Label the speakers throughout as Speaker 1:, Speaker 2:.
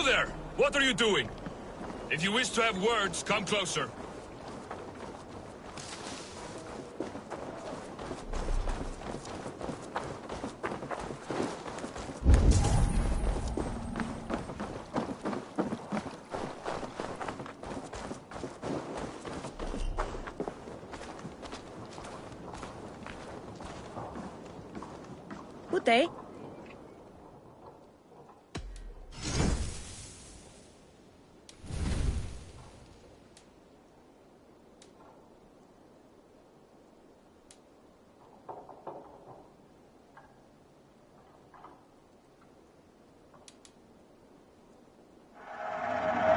Speaker 1: there! What are you doing? If you wish to have words, come closer.
Speaker 2: Good day.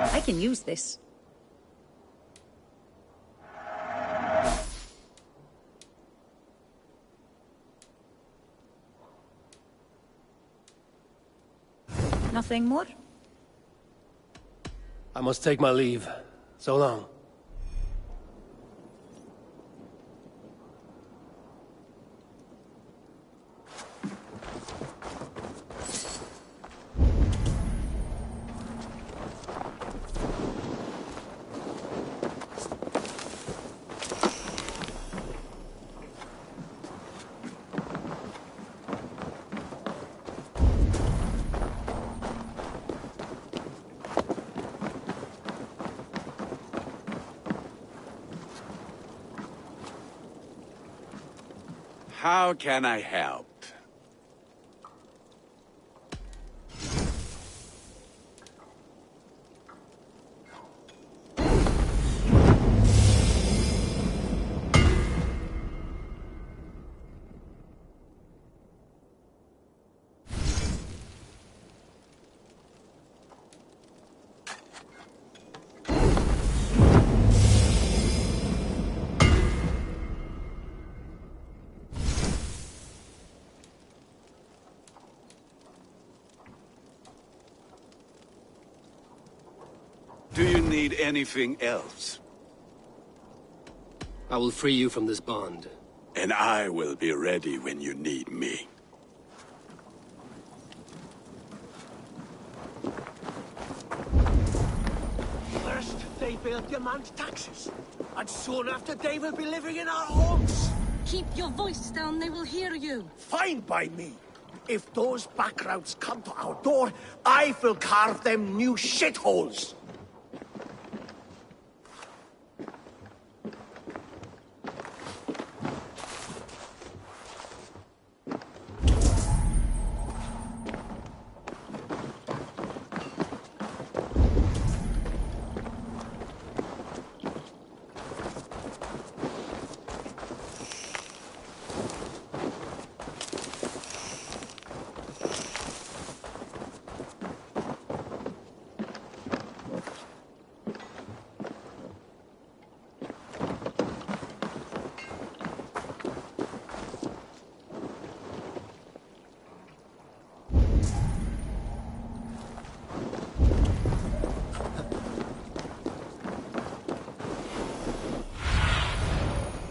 Speaker 2: I can use this. Nothing more?
Speaker 3: I must take my leave. So long.
Speaker 4: How can I help? Do you need anything else?
Speaker 3: I will free you from this bond.
Speaker 4: And I will be ready when you need me.
Speaker 5: First, they will demand taxes. And soon after, they will be living in our homes.
Speaker 6: Keep your voice down, they will hear you.
Speaker 5: Fine by me. If those backgrounds come to our door, I will carve them new shitholes.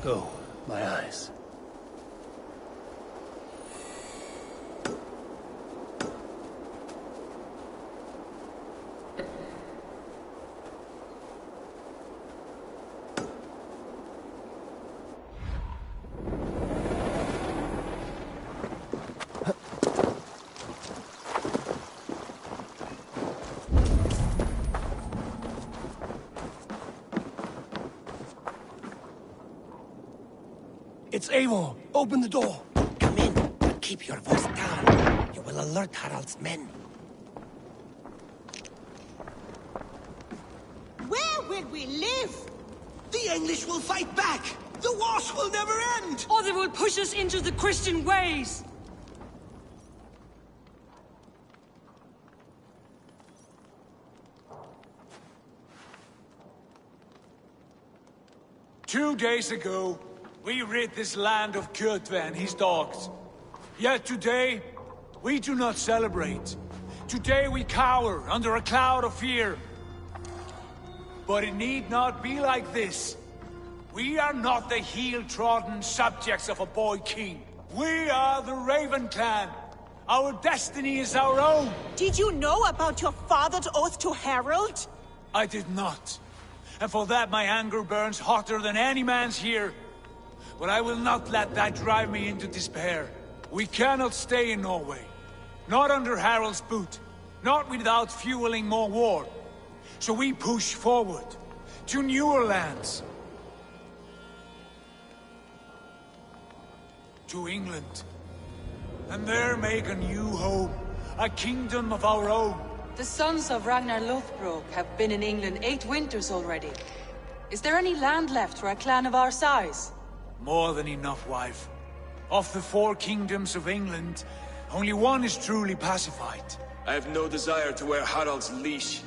Speaker 3: Go, my eyes.
Speaker 5: It's Eivor. Open the door.
Speaker 7: Come in, but keep your voice down. You will alert Harald's men.
Speaker 8: Where will we live?
Speaker 5: The English will fight back. The wars will never end.
Speaker 6: Or they will push us into the Christian ways.
Speaker 9: Two days ago, we rid this land of Kjotve and his dogs. Yet today, we do not celebrate. Today we cower under a cloud of fear. But it need not be like this. We are not the heel-trodden subjects of a boy king. We are the Raven clan, Our destiny is our own!
Speaker 8: Did you know about your father's oath to Harold?
Speaker 9: I did not. And for that my anger burns hotter than any man's here. But I will not let that drive me into despair. We cannot stay in Norway. Not under Harald's boot. Not without fueling more war. So we push forward. To newer lands. To England. And there make a new home. A kingdom of our own.
Speaker 6: The sons of Ragnar Lothbrok have been in England 8 winters already. Is there any land left for a clan of our size?
Speaker 9: More than enough, wife. Of the 4 kingdoms of England, only one is truly pacified.
Speaker 1: I have no desire to wear Harald's leash.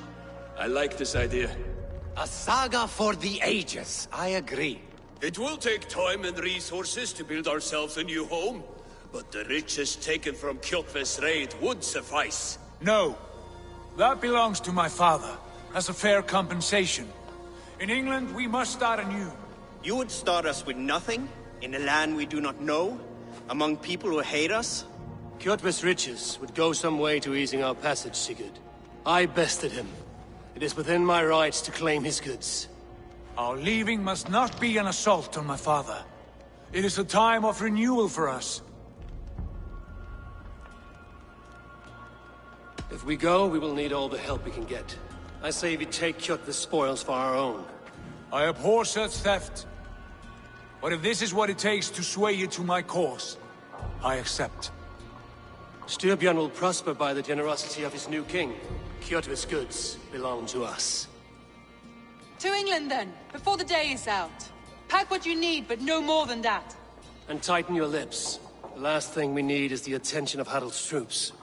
Speaker 1: I like this idea.
Speaker 7: A saga for the ages, I agree.
Speaker 4: It will take time and resources to build ourselves a new home, but the riches taken from Kjotve's raid would suffice.
Speaker 9: No. That belongs to my father, as a fair compensation. In England, we must start anew.
Speaker 10: You would start us with nothing? In a land we do not know? Among people who hate us?
Speaker 3: Kjotve's riches would go some way to easing our passage, Sigurd. I bested him. It is within my rights to claim his goods.
Speaker 9: Our leaving must not be an assault on my father. It is a time of renewal for us.
Speaker 3: If we go, we will need all the help we can get. I say we take Kjotve's spoils for our own.
Speaker 9: I abhor such theft. But if this is what it takes to sway you to my cause, I accept.
Speaker 3: Styrbjörn will prosper by the generosity of his new king. Kjotve's goods belong to us.
Speaker 6: To England then, before the day is out. Pack what you need, but no more than that.
Speaker 3: And tighten your lips. The last thing we need is the attention of Harald's troops.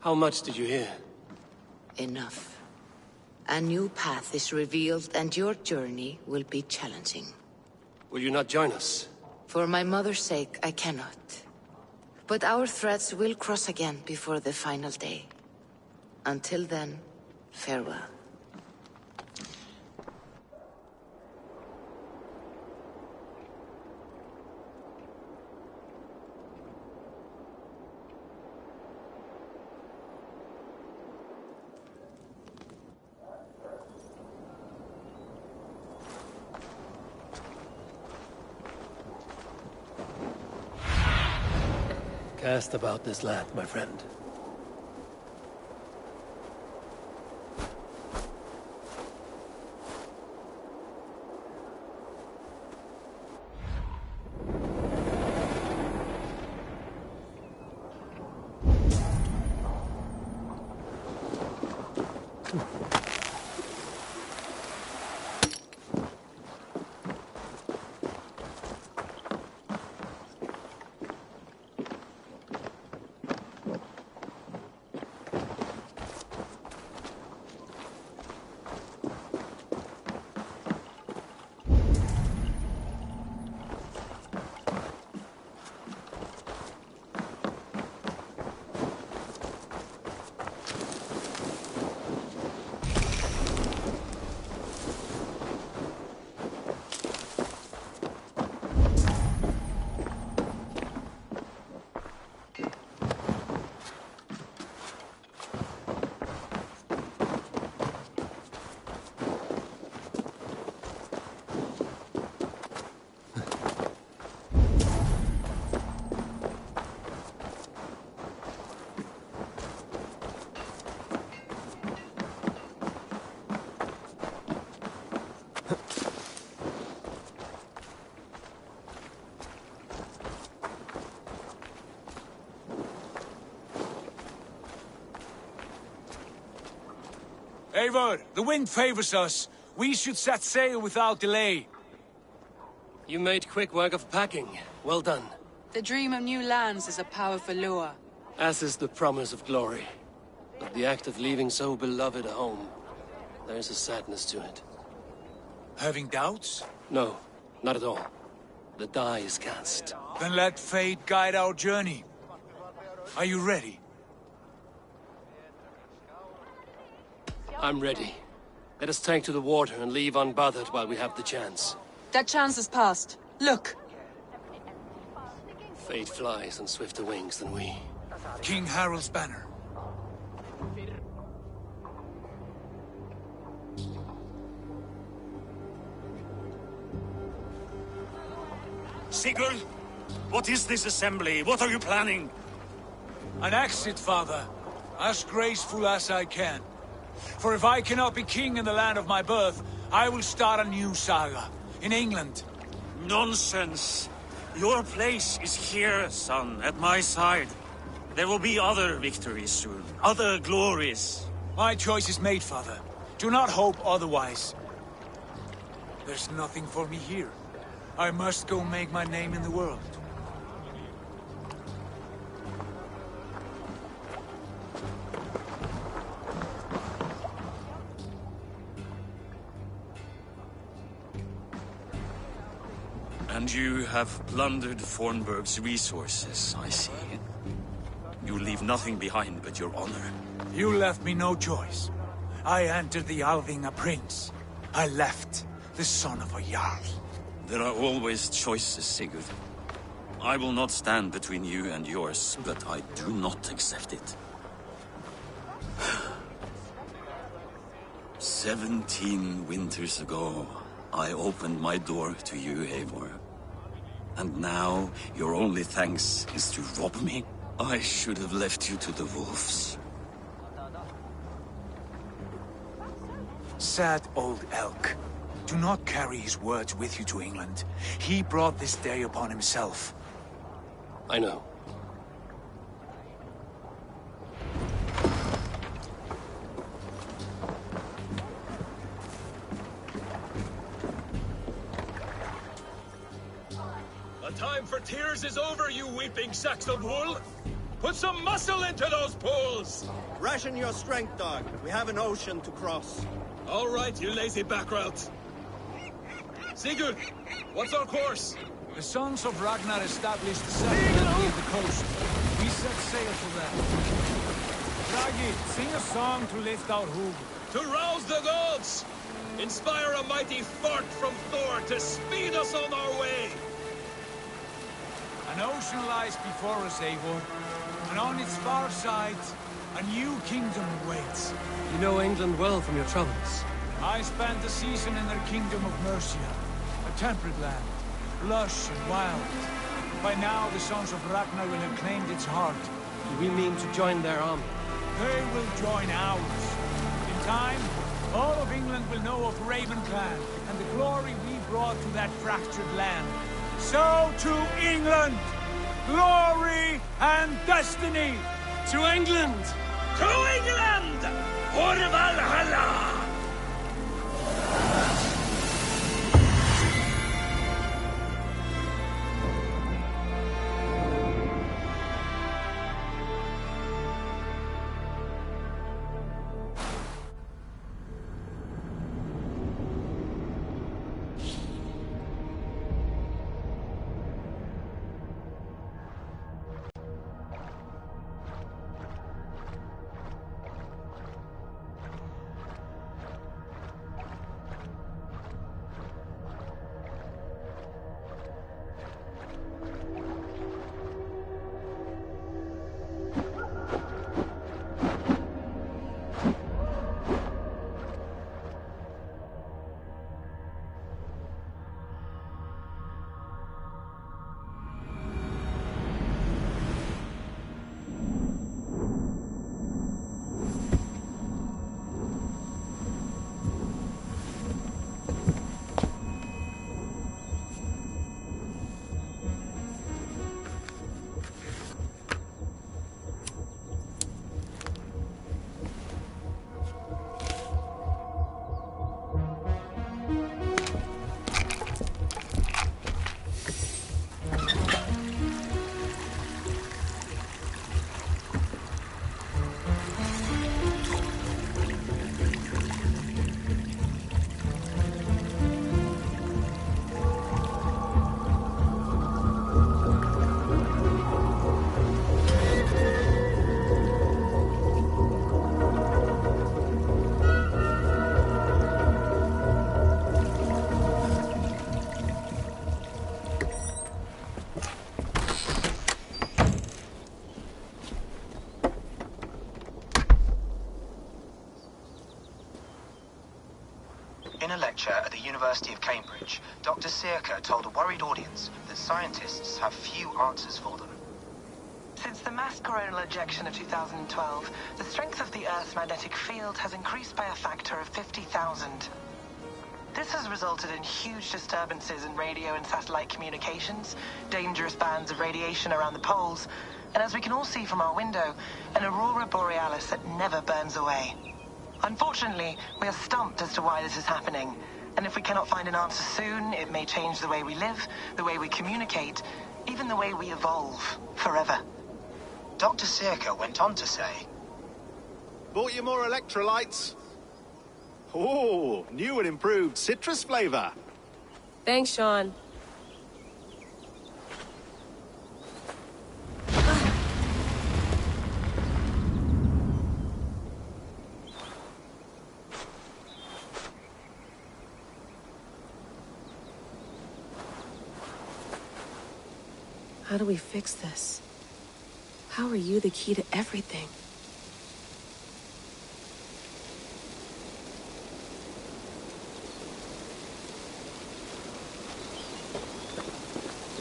Speaker 3: How much did you hear?
Speaker 11: Enough. A new path is revealed and your journey will be challenging.
Speaker 3: Will you not join us?
Speaker 11: For my mother's sake, I cannot. But our threads will cross again before the final day. Until then, farewell.
Speaker 3: Cast about this land, my friend.
Speaker 9: Eivor, the wind favors us. We should set sail without delay.
Speaker 3: You made quick work of packing. Well done.
Speaker 6: The dream of new lands is a powerful lure.
Speaker 3: As is the promise of glory. But the act of leaving so beloved a home, there's a sadness to it.
Speaker 9: Having doubts?
Speaker 3: No, not at all. The die is cast.
Speaker 9: Then let fate guide our journey. Are you ready?
Speaker 3: I'm ready. Let us take to the water and leave unbothered while we have the chance.
Speaker 6: That chance has passed. Look!
Speaker 3: Fate flies on swifter wings than we.
Speaker 9: King Harald's banner.
Speaker 12: Sigurd, what is this assembly? What are you planning?
Speaker 9: An exit, father. As graceful as I can. For if I cannot be king in the land of my birth, I will start a new saga. In England.
Speaker 12: Nonsense. Your place is here, son, at my side. There will be other victories soon. Other glories.
Speaker 9: My choice is made, father. Do not hope otherwise. There's nothing for me here. I must go make my name in the world.
Speaker 12: And you have plundered Fornburg's resources, I see. You leave nothing behind but your honor.
Speaker 9: You left me no choice. I entered the Alving a prince. I left the son of a Jarl.
Speaker 12: There are always choices, Sigurd. I will not stand between you and yours, but I do not accept it. 17 winters ago, I opened my door to you, Eivor. And now, your only thanks is to rob me? I should have left you to the wolves.
Speaker 9: Sad old elk. Do not carry his words with you to England. He brought this day upon himself.
Speaker 3: I know.
Speaker 4: The time for tears is over, you weeping sacks of wool! Put some muscle into those pulls!
Speaker 10: Ration your strength, dog. We have an ocean to cross.
Speaker 4: All right, you lazy backrout. Sigurd, what's our course?
Speaker 9: The sons of Ragnar established a settlement near the coast. We set sail for them. Ragi, sing a song to lift our hoof.
Speaker 4: To rouse the gods! Inspire a mighty fart from Thor to speed us on our way!
Speaker 9: An ocean lies before us, Eivor, and on its far side, a new kingdom waits.
Speaker 3: You know England well from your travels.
Speaker 9: I spent a season in their kingdom of Mercia, a temperate land, lush and wild. By now, the sons of Ragnar will have claimed its heart.
Speaker 3: Do we mean to join their army?
Speaker 9: They will join ours. In time, all of England will know of Raven Clan and the glory we brought to that fractured land. So to England! Glory and destiny!
Speaker 3: To England!
Speaker 4: To England! For Valhalla!
Speaker 13: In a lecture at the University of Cambridge, Dr. Circa told a worried audience that scientists have few answers for them.
Speaker 14: Since the mass coronal ejection of 2012, the strength of the Earth's magnetic field has increased by a factor of 50,000. This has resulted in huge disturbances in radio and satellite communications, dangerous bands of radiation around the poles, and as we can all see from our window, an aurora borealis that never burns away. Unfortunately, we are stumped as to why this is happening, and if we cannot find an answer soon, it may change the way we live, the way we communicate, even the way we evolve, forever.
Speaker 13: Dr. Circa went on to say,
Speaker 5: Bought you more electrolytes? Oh, new and improved citrus flavor.
Speaker 15: Thanks, Sean. How do we fix this? How are you the key to everything?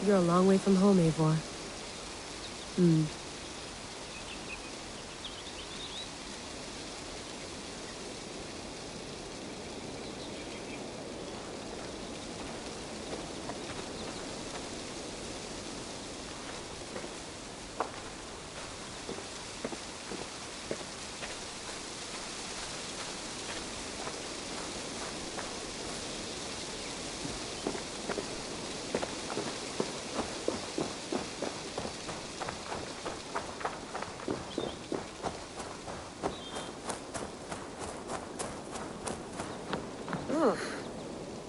Speaker 15: You're a long way from home, Eivor.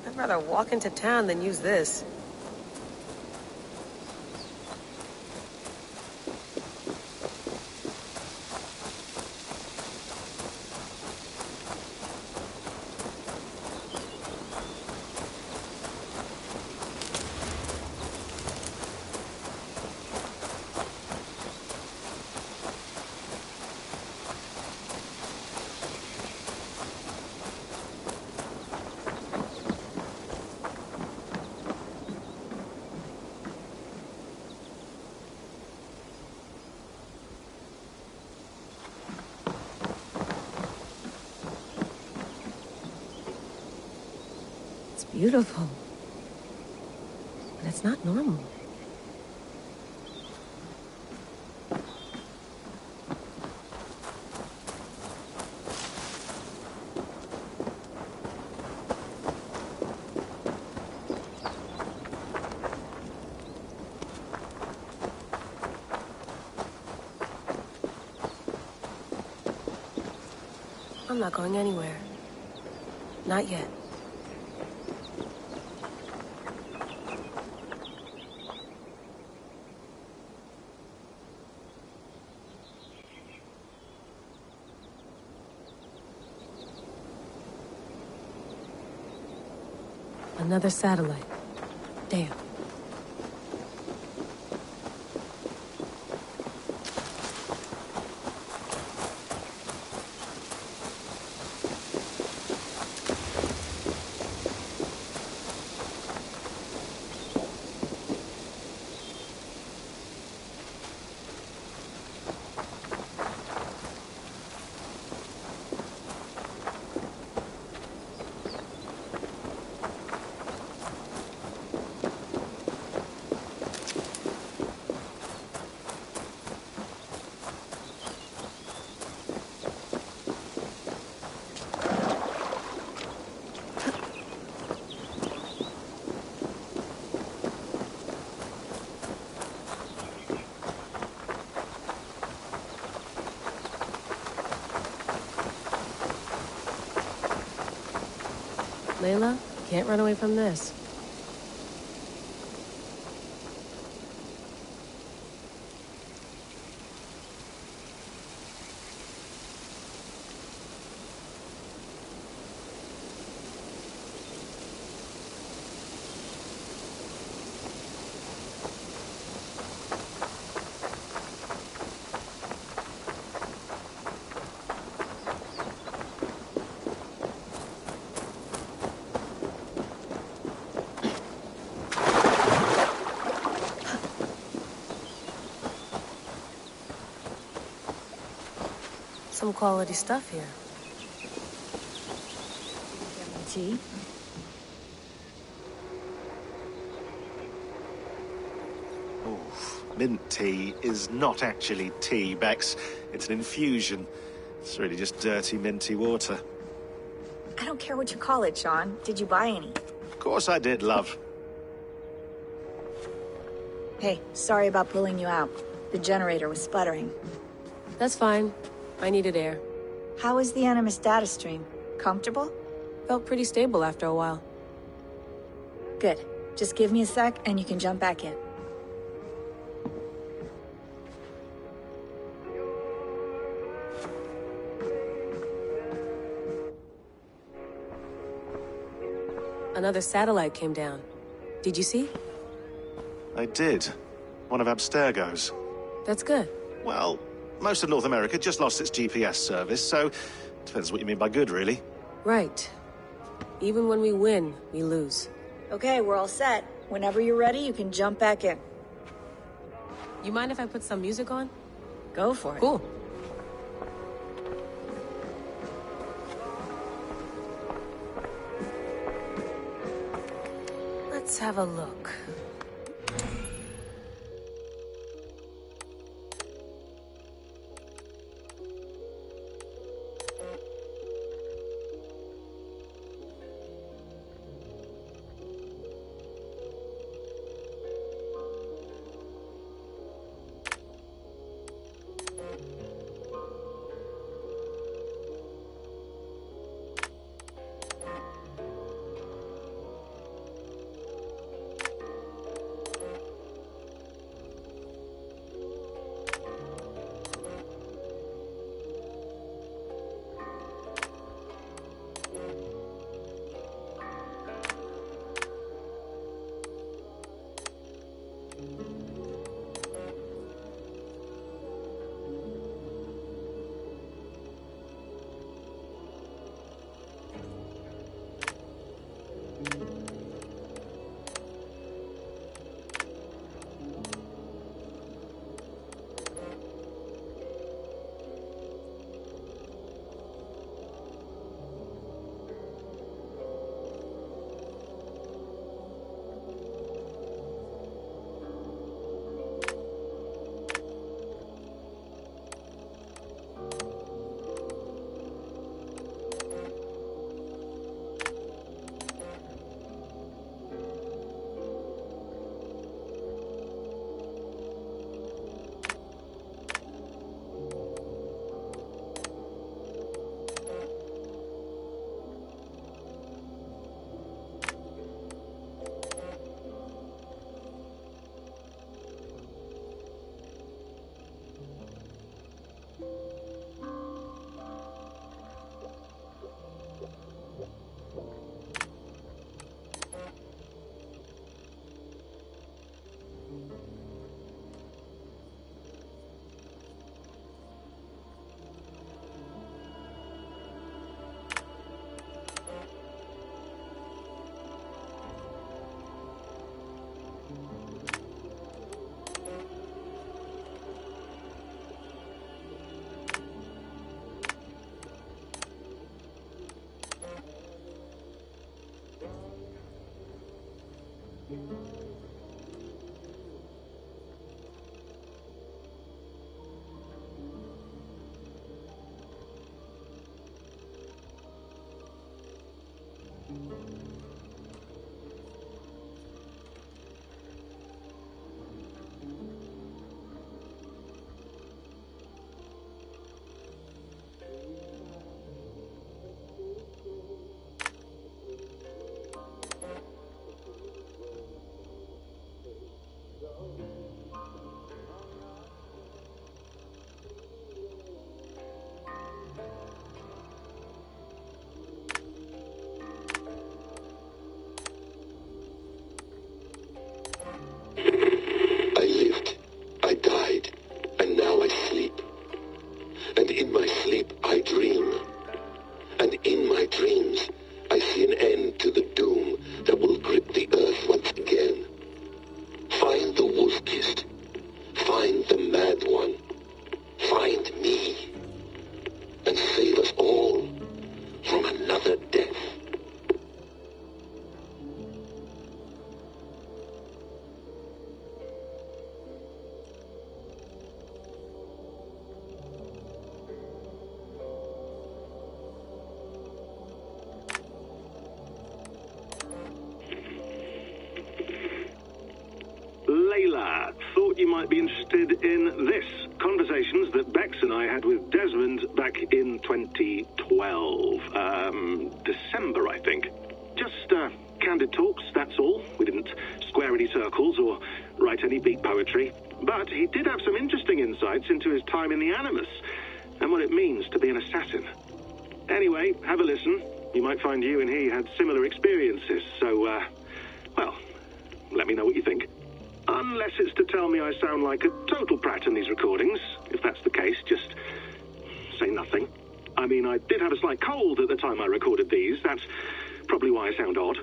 Speaker 15: I'd rather walk into town than use this. Beautiful. But it's not normal. I'm not going anywhere. Not yet. Another satellite. Damn. Layla, can't run away from this. Some quality stuff here.
Speaker 2: Tea?
Speaker 16: Oof. Mint tea is not actually tea, Bex. It's an infusion. It's really just dirty, minty water.
Speaker 2: I don't care what you call it, Sean. Did you buy any?
Speaker 16: Of course I did, love.
Speaker 2: Hey, sorry about pulling you out. The generator was sputtering.
Speaker 15: That's fine. I needed air.
Speaker 2: How was the Animus data stream? Comfortable?
Speaker 15: Felt pretty stable after a while.
Speaker 2: Good. Just give me a sec and you can jump back in.
Speaker 15: Another satellite came down. Did you see?
Speaker 16: I did. One of Abstergo's.
Speaker 15: That's good.
Speaker 16: Well, most of North America just lost its GPS service, so depends what you mean by good, really.
Speaker 15: Right. Even when we win, we lose.
Speaker 2: Okay, we're all set. Whenever you're ready, you can jump back in.
Speaker 15: You mind if I put some music on?
Speaker 2: Go for it.
Speaker 15: Cool. Let's have a look.
Speaker 17: might be interested in this. Conversations that Bex and I had with Desmond back in 2012. December, I think. Just, candid talks, that's all. We didn't square any circles or write any beat poetry. But he did have some interesting insights into his time in the Animus and what it means to be an assassin. Anyway, have a listen. You might find you and he had similar experiences, so, well, let me know what you think. Unless it's to tell me I sound like a total prat in these recordings. If that's the case, just say nothing. I mean, I did have a slight cold at the time I recorded these. That's probably why I sound odd.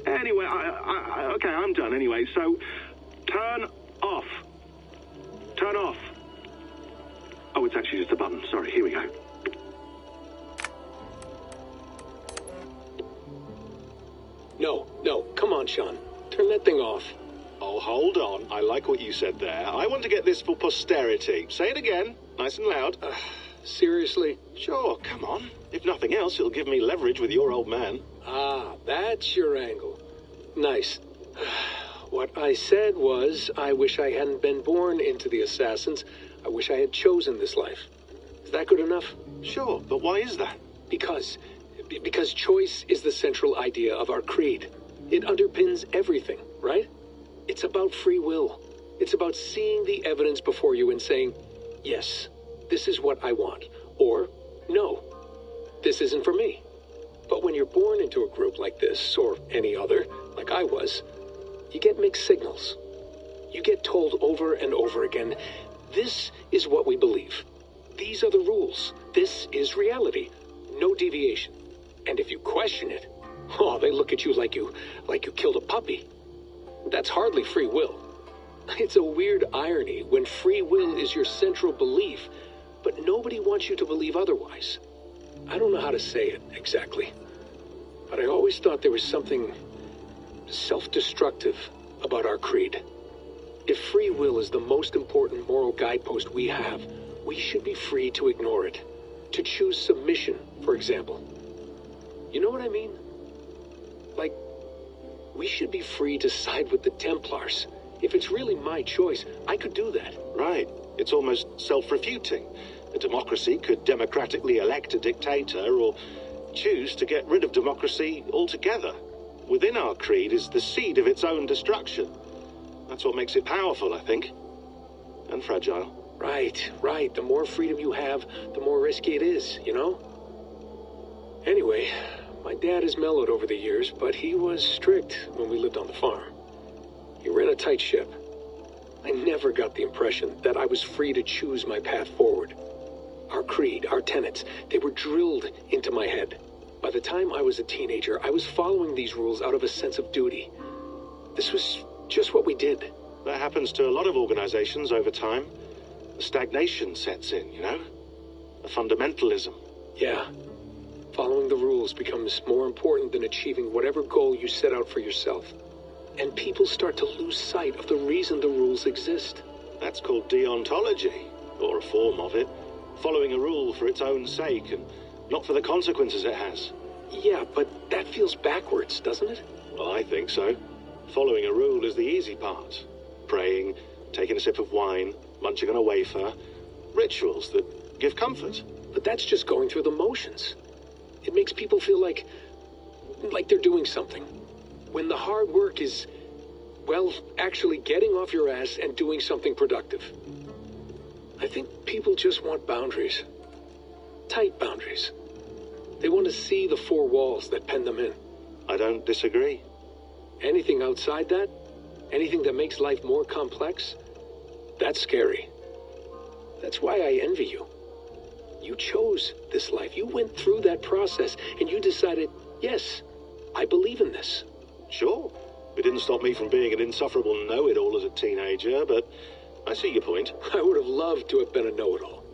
Speaker 17: Anyway, okay, I'm done anyway, so turn off. Turn off. Oh, it's actually just a button. Sorry, here we go.
Speaker 18: No, come on, Sean. Turn that thing off.
Speaker 16: Oh, hold on. I like what you said there. I want to get this for posterity. Say it again, nice and loud.
Speaker 18: Seriously?
Speaker 16: Sure, come on. If nothing else, it'll give me leverage with your old man.
Speaker 18: Ah, that's your angle. Nice. What I said was, I wish I hadn't been born into the Assassins. I wish I had chosen this life. Is that good enough?
Speaker 16: Sure, but why is that?
Speaker 18: Because choice is the central idea of our creed. It underpins everything, right? It's about free will. It's about seeing the evidence before you and saying, yes, this is what I want. Or, no, this isn't for me. But when you're born into a group like this, or any other, like I was, you get mixed signals. You get told over and over again, this is what we believe. These are the rules. This is reality. No deviation. And if you question it, oh, they look at you like you killed a puppy. That's hardly free will. It's a weird irony when free will is your central belief, but nobody wants you to believe otherwise. I don't know how to say it exactly, but I always thought there was something self-destructive about our creed. If free will is the most important moral guidepost we have, we should be free to ignore it. To choose submission, for example. You know what I mean? Like, we should be free to side with the Templars. If it's really my choice, I could do that.
Speaker 16: Right. It's almost self-refuting. A democracy could democratically elect a dictator or choose to get rid of democracy altogether. Within our creed is the seed of its own destruction. That's what makes it powerful, I think. And fragile.
Speaker 18: Right. The more freedom you have, the more risky it is, you know? Anyway, my dad has mellowed over the years, but he was strict when we lived on the farm. He ran a tight ship. I never got the impression that I was free to choose my path forward. Our creed, our tenets, they were drilled into my head. By the time I was a teenager, I was following these rules out of a sense of duty. This was just what we did.
Speaker 16: That happens to a lot of organizations over time. A stagnation sets in, you know? A fundamentalism.
Speaker 18: Yeah. Following the rules becomes more important than achieving whatever goal you set out for yourself. And people start to lose sight of the reason the rules exist.
Speaker 16: That's called deontology, or a form of it. Following a rule for its own sake, and not for the consequences it has.
Speaker 18: Yeah, but that feels backwards, doesn't it?
Speaker 16: Well, I think so. Following a rule is the easy part. Praying, taking a sip of wine, munching on a wafer. Rituals that give comfort.
Speaker 18: But that's just going through the motions. It makes people feel like they're doing something. When the hard work is, well, actually getting off your ass and doing something productive. I think people just want boundaries. Tight boundaries. They want to see the four walls that pen them in.
Speaker 16: I don't disagree.
Speaker 18: Anything outside that, anything that makes life more complex, that's scary. That's why I envy you. You chose this life. You went through that process, and you decided, yes, I believe in this.
Speaker 16: Sure. It didn't stop me from being an insufferable know-it-all as a teenager, but I see your point.
Speaker 18: I would have loved to have been a know-it-all.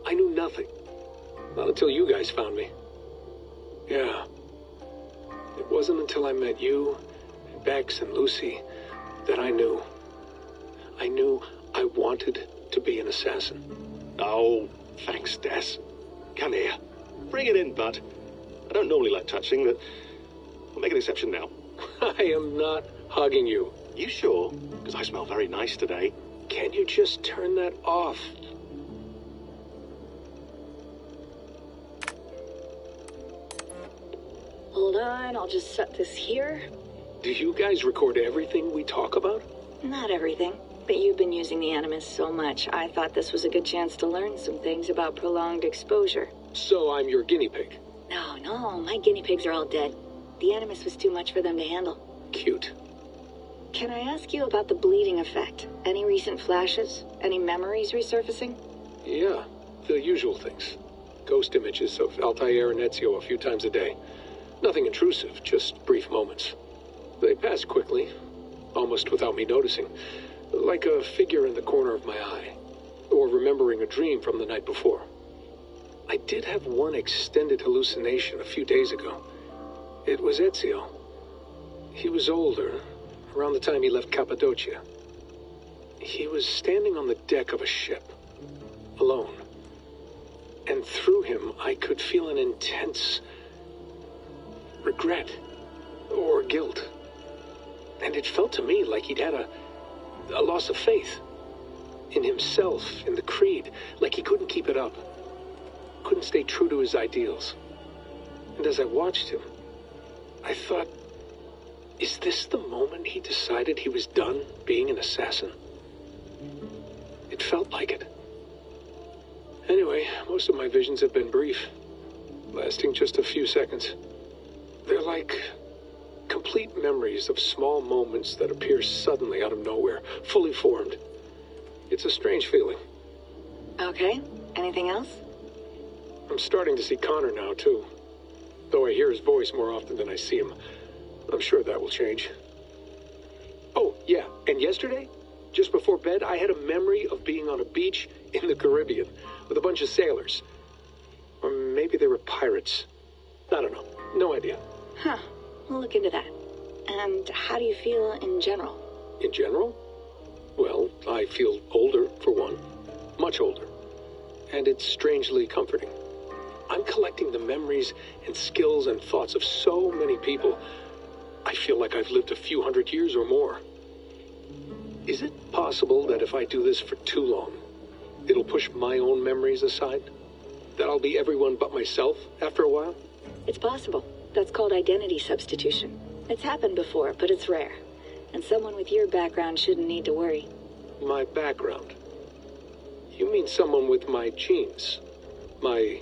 Speaker 18: I knew nothing. Not until you guys found me. Yeah. It wasn't until I met you, and Bex and Lucy, that I knew. I knew I wanted to be an assassin.
Speaker 16: Oh, thanks, Des. Come here. Bring it in, bud. I don't normally like touching, but I'll make an exception now.
Speaker 18: I am not hugging you.
Speaker 16: You sure? Because I smell very nice today.
Speaker 18: Can you just turn that off?
Speaker 2: Hold on, I'll just set this here.
Speaker 18: Do you guys record everything we talk about?
Speaker 2: Not everything, but you've been using the Animus so much, I thought this was a good chance to learn some things about prolonged exposure.
Speaker 18: So I'm your guinea pig?
Speaker 2: No, my guinea pigs are all dead. The Animus was too much for them to handle.
Speaker 18: Cute.
Speaker 2: Can I ask you about the bleeding effect? Any recent flashes? Any memories resurfacing?
Speaker 18: Yeah, the usual things. Ghost images of Altair and Ezio a few times a day. Nothing intrusive, just brief moments. They pass quickly, almost without me noticing. Like a figure in the corner of my eye. Or remembering a dream from the night before. I did have one extended hallucination a few days ago. It was Ezio. He was older, around the time he left Cappadocia. He was standing on the deck of a ship, alone. And through him, I could feel an intense regret or guilt. And it felt to me like he'd had a loss of faith in himself, in the creed, like he couldn't keep it up, couldn't stay true to his ideals. And as I watched him, I thought, is this the moment he decided he was done being an assassin? It felt like it. Anyway, most of my visions have been brief, lasting just a few seconds. They're like complete memories of small moments that appear suddenly out of nowhere, fully formed. It's a strange feeling.
Speaker 2: Okay, anything else?
Speaker 18: I'm starting to see Connor now, too. Though I hear his voice more often than I see him. I'm sure that will change. Oh, yeah, and yesterday, just before bed, I had a memory of being on a beach in the Caribbean with a bunch of sailors. Or maybe they were pirates. I don't know. No idea.
Speaker 2: Huh. We'll look into that. And how do you feel in general?
Speaker 18: In general? Well, I feel older, for one. Much older. And it's strangely comforting. I'm collecting the memories and skills and thoughts of so many people. I feel like I've lived a few hundred years or more. Is it possible that if I do this for too long, it'll push my own memories aside? That I'll be everyone but myself after a while?
Speaker 2: It's possible. That's called identity substitution. It's happened before, but it's rare. And someone with your background shouldn't need to worry.
Speaker 18: My background? You mean someone with my genes? My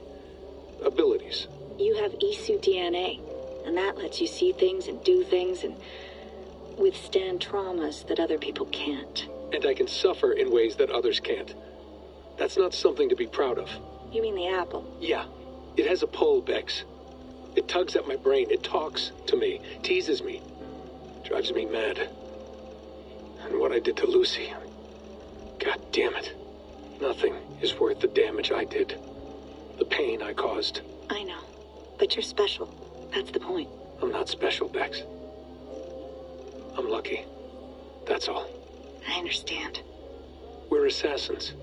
Speaker 18: abilities?
Speaker 2: You have Isu DNA, and that lets you see things and do things and withstand traumas that other people can't.
Speaker 18: And I can suffer in ways that others can't. That's not something to be proud of.
Speaker 2: You mean the apple?
Speaker 18: Yeah. It has a pull, Bex. It tugs at my brain. It talks to me. Teases me. Drives me mad. And what I did to Lucy... God damn it. Nothing is worth the damage I did. The pain I caused.
Speaker 2: I know. But you're special. That's the point.
Speaker 18: I'm not special, Bex. I'm lucky. That's all.
Speaker 2: I understand.
Speaker 18: We're assassins.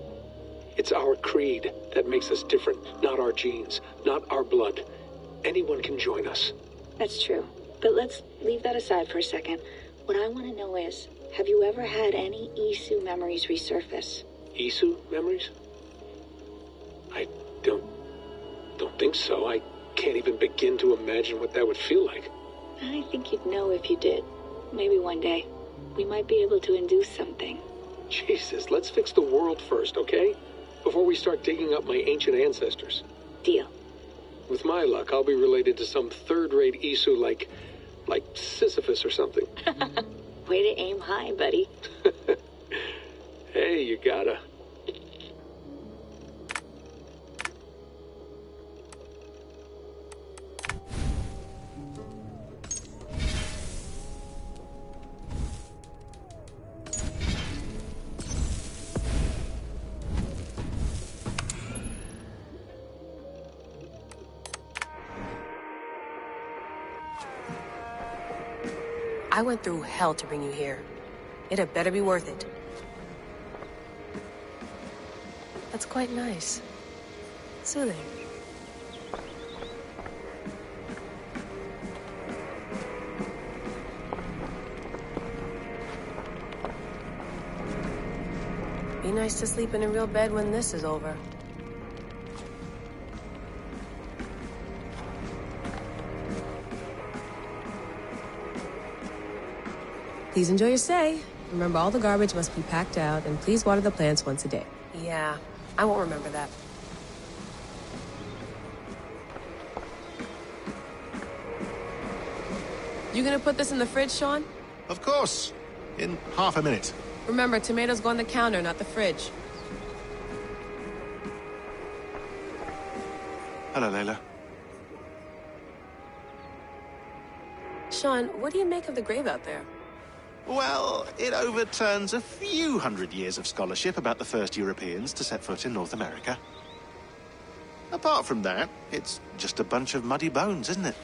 Speaker 18: It's our creed that makes us different, not our genes, not our blood. Anyone can join us.
Speaker 2: That's true. But let's leave that aside for a second. What I want to know is, have you ever had any Isu memories resurface?
Speaker 18: Isu memories? I don't think so. I can't even begin to imagine what that would feel like.
Speaker 2: I think you'd know if you did. Maybe one day. We might be able to induce something.
Speaker 18: Jesus, let's fix the world first, okay? Before we start digging up my ancient ancestors.
Speaker 2: Deal.
Speaker 18: With my luck, I'll be related to some third-rate Isu like Sisyphus or something.
Speaker 2: Way to aim high, buddy.
Speaker 18: Hey, you gotta.
Speaker 15: I went through hell to bring you here. It had better be worth it. That's quite nice. Soothing. nice to sleep in a real bed when this is over. Please enjoy your stay. Remember, all the garbage must be packed out, and please water the plants once a day. Yeah, I won't remember that. You gonna put this in the fridge, Sean?
Speaker 19: Of course. In half a minute.
Speaker 15: Remember, tomatoes go on the counter, not the fridge.
Speaker 19: Hello, Layla.
Speaker 15: Sean, what do you make of the grave out there?
Speaker 19: Well, it overturns a few hundred years of scholarship about the first Europeans to set foot in North America. Apart from that, it's just a bunch of muddy bones, isn't it?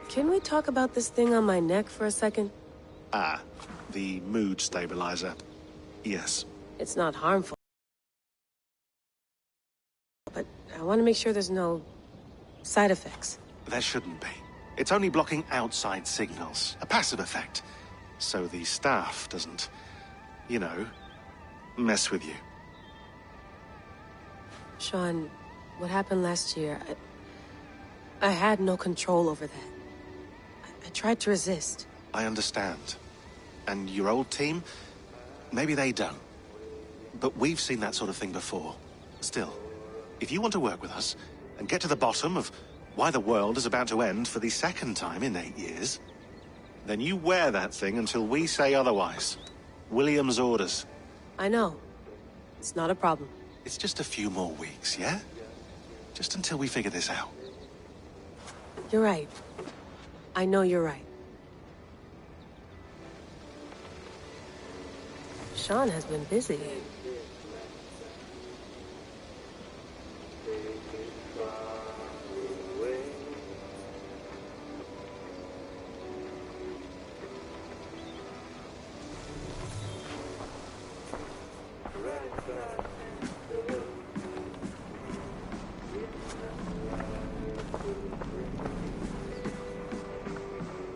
Speaker 15: Can we talk about this thing on my neck for a second?
Speaker 19: Ah, the mood stabilizer. Yes.
Speaker 15: It's not harmful. But I want to make sure there's no side effects.
Speaker 19: There shouldn't be. It's only blocking outside signals, a passive effect. So the staff doesn't, you know, mess with you.
Speaker 15: Sean, what happened last year, I had no control over that. I tried to resist.
Speaker 19: I understand. And your old team, maybe they don't. But we've seen that sort of thing before. Still, if you want to work with us and get to the bottom of why the world is about to end for the second time in 8 years, then you wear that thing until we say otherwise. William's orders.
Speaker 15: I know. It's not a problem.
Speaker 19: It's just a few more weeks, yeah? Just until we figure this out.
Speaker 15: You're right. I know you're right. Sean has been busy.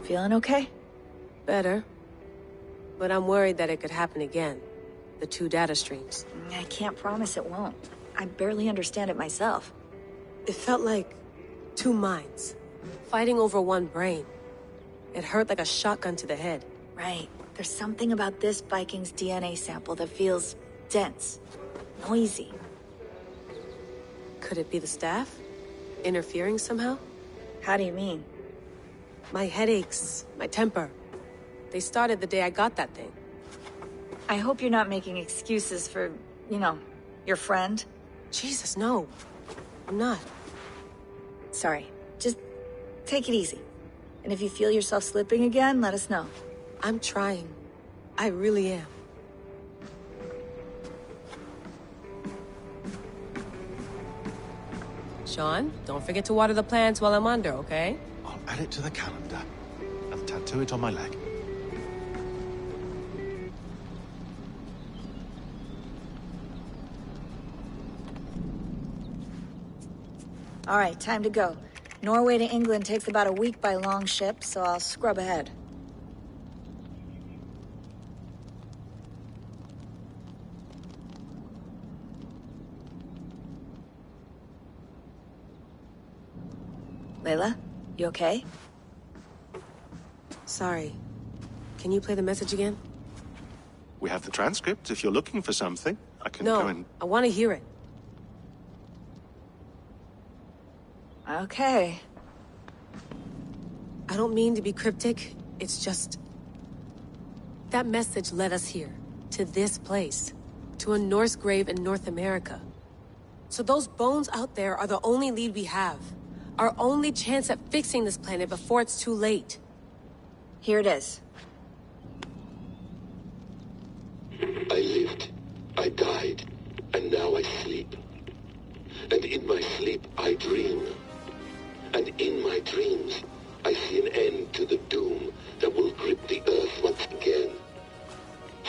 Speaker 2: Feeling okay?
Speaker 15: Better. But I'm worried that it could happen again. The 2 data streams.
Speaker 2: I can't promise it won't. I barely understand it myself.
Speaker 15: It felt like 2 minds, fighting over 1 brain. It hurt like a shotgun to the head.
Speaker 2: Right. There's something about this Vikings DNA sample that feels dense, noisy.
Speaker 15: Could it be the staff? Interfering somehow?
Speaker 2: How do you mean?
Speaker 15: My headaches, my temper. They started the day I got that thing.
Speaker 2: I hope you're not making excuses for, you know, your friend.
Speaker 15: Jesus, no. I'm not.
Speaker 2: Sorry. Just take it easy. And if you feel yourself slipping again, let us know.
Speaker 15: I'm trying. I really am. Sean, don't forget to water the plants while I'm under, okay?
Speaker 19: I'll add it to the calendar and tattoo it on my leg.
Speaker 2: All right, time to go. Norway to England takes about a week by long ship, so I'll scrub ahead. Layla, you okay?
Speaker 15: Sorry. Can you play the message again?
Speaker 19: We have the transcript. If you're looking for something, I can
Speaker 15: No,
Speaker 19: go and...
Speaker 15: I want to hear it.
Speaker 2: Okay.
Speaker 15: I don't mean to be cryptic. It's just... that message led us here. To this place. To a Norse grave in North America. So those bones out there are the only lead we have. Our only chance at fixing this planet before it's too late.
Speaker 2: Here it is.
Speaker 20: I lived, I died, and now I sleep. And in my sleep I dream. And in my dreams I see an end to the doom that will grip the earth once again.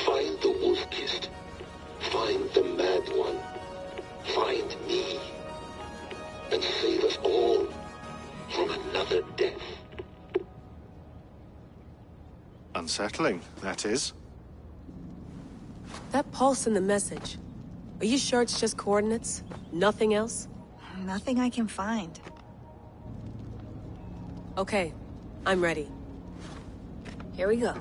Speaker 20: Find the wolf-kissed. Find the mad one. Find me. And save us all from another death.
Speaker 19: Unsettling, that is.
Speaker 15: pulse in the message. Are you sure it's just coordinates? Nothing else?
Speaker 2: Nothing I can find.
Speaker 15: Okay, I'm ready.
Speaker 2: Here we go.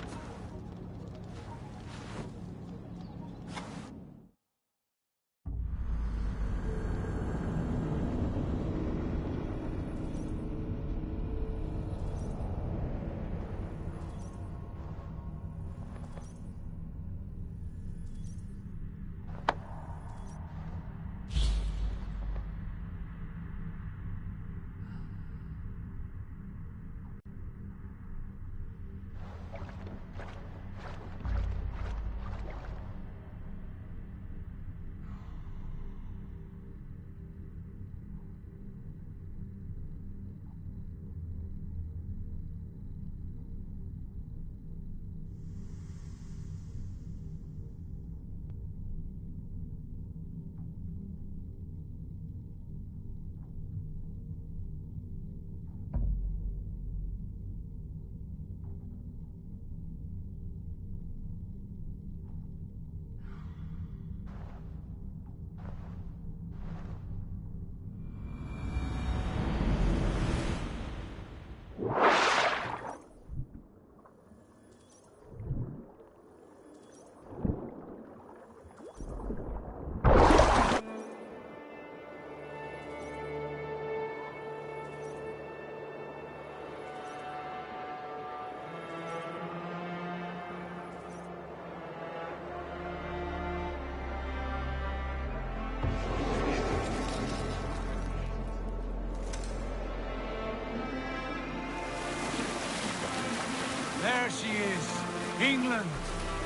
Speaker 9: There she is. England,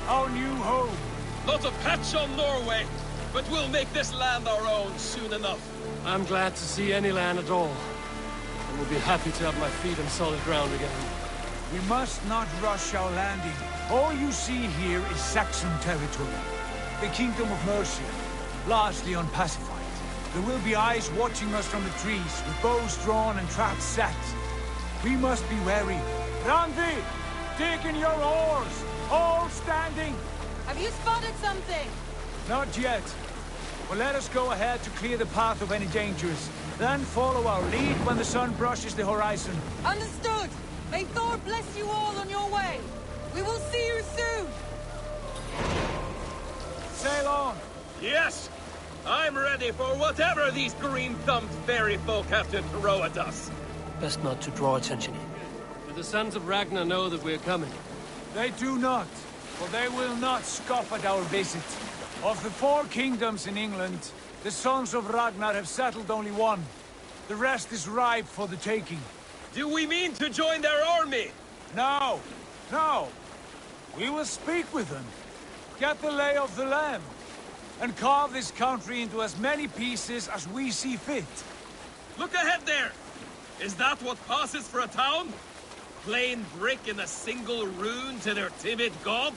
Speaker 9: our new home.
Speaker 1: Not a patch on Norway, but we'll make this land our own soon enough.
Speaker 3: I'm glad to see any land at all. And will be happy to have my feet on solid ground again.
Speaker 9: We must not rush our landing. All you see here is Saxon territory. The Kingdom of Mercia, largely unpacified. There will be eyes watching us from the trees, with bows drawn and traps set. We must be wary. Randi! Dig in your oars! All standing!
Speaker 6: Have you spotted something?
Speaker 9: Not yet. But let us go ahead to clear the path of any dangers. Then follow our lead when the sun brushes the horizon.
Speaker 6: Understood! May Thor bless you all on your way! We will see you soon!
Speaker 9: Sail on!
Speaker 1: Yes! I'm ready for whatever these green-thumbed fairy folk have to throw at us.
Speaker 3: Best not to draw attention. But the sons of Ragnar know that we're coming.
Speaker 9: They do not, for they will not scoff at our visit. Of the 4 kingdoms in England, the sons of Ragnar have settled only one. The rest is ripe for the taking.
Speaker 1: Do we mean to join their army?
Speaker 9: No, no. We will speak with them, get the lay of the land, and carve this country into as many pieces as we see fit.
Speaker 1: Look ahead there! Is that what passes for a town? Plain brick in a single rune to their timid god?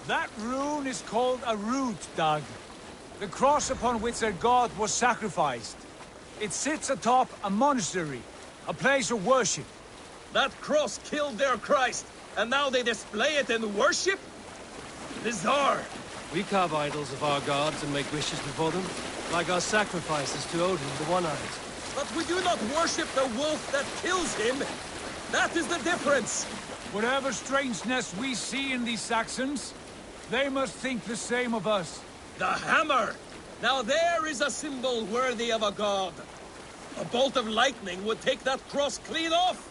Speaker 9: That rune is called a root, Dag. The cross upon which their god was sacrificed. It sits atop a monastery, a place of worship.
Speaker 1: That cross killed their Christ, and now they display it in worship? Bizarre.
Speaker 3: We carve idols of our gods and make wishes before them, like our sacrifices to Odin, the One-Eyed.
Speaker 1: But we do not worship the wolf that kills him. That is the difference.
Speaker 9: Whatever strangeness we see in these Saxons, they must think the same of us.
Speaker 1: The hammer! Now there is a symbol worthy of a god. A bolt of lightning would take that cross clean off.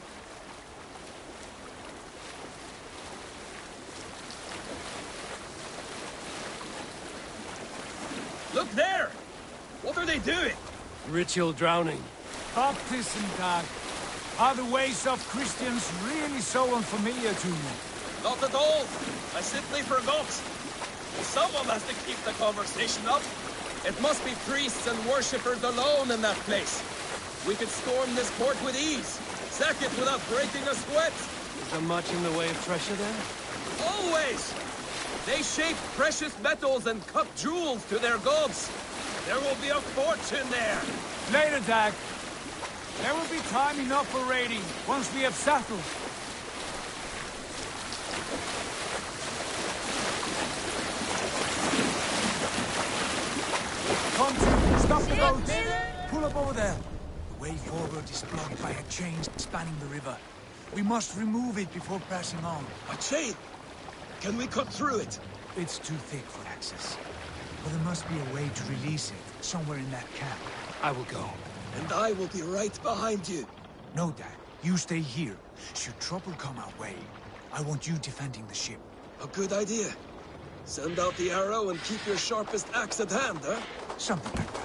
Speaker 1: Look there! What are they doing?
Speaker 3: Ritual drowning.
Speaker 9: Baptism, Dag. Are the ways of Christians really so unfamiliar to you?
Speaker 1: Not at all. I simply forgot. Someone has to keep the conversation up. It must be priests and worshippers alone in that place. We could storm this port with ease. Sack it without breaking a sweat.
Speaker 3: Is there much in the way of treasure there?
Speaker 1: Always! They shape precious metals and cut jewels to their gods. There will be a fortune there.
Speaker 9: Later, Dag. There will be time enough for raiding, once we have settled. Stop the boats! Pull up over there. The way forward is blocked by a chain spanning the river. We must remove it before pressing on.
Speaker 1: A chain? Can we cut through it?
Speaker 9: It's too thick for access. But there must be a way to release it, somewhere in that camp. I will go.
Speaker 1: And I will be right behind you.
Speaker 9: No, Dad. You stay here. Should trouble come our way, I want you defending the ship.
Speaker 1: A good idea. Send out the arrow and keep your sharpest axe at hand, huh?
Speaker 9: Something like that.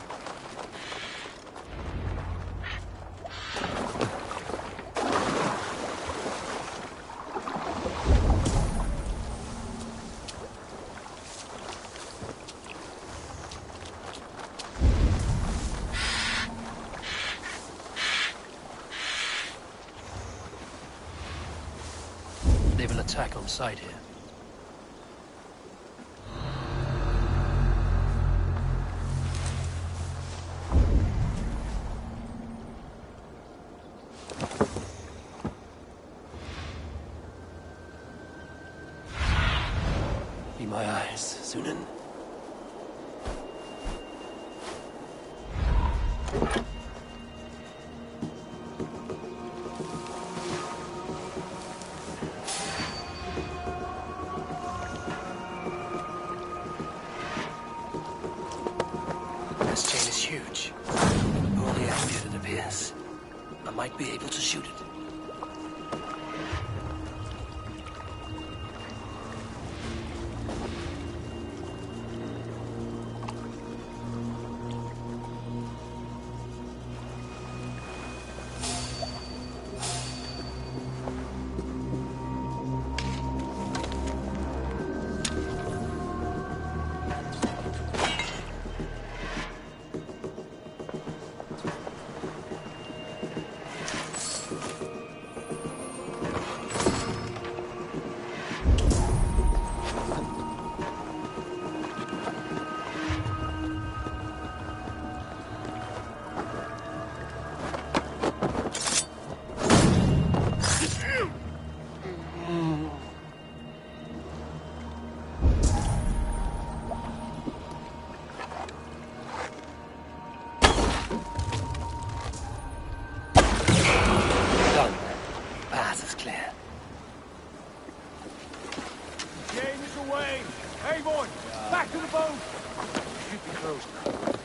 Speaker 3: They will attack on sight here. Be my eyes, Sunan. This chain is huge. Only active, it appears. I might be able to shoot it.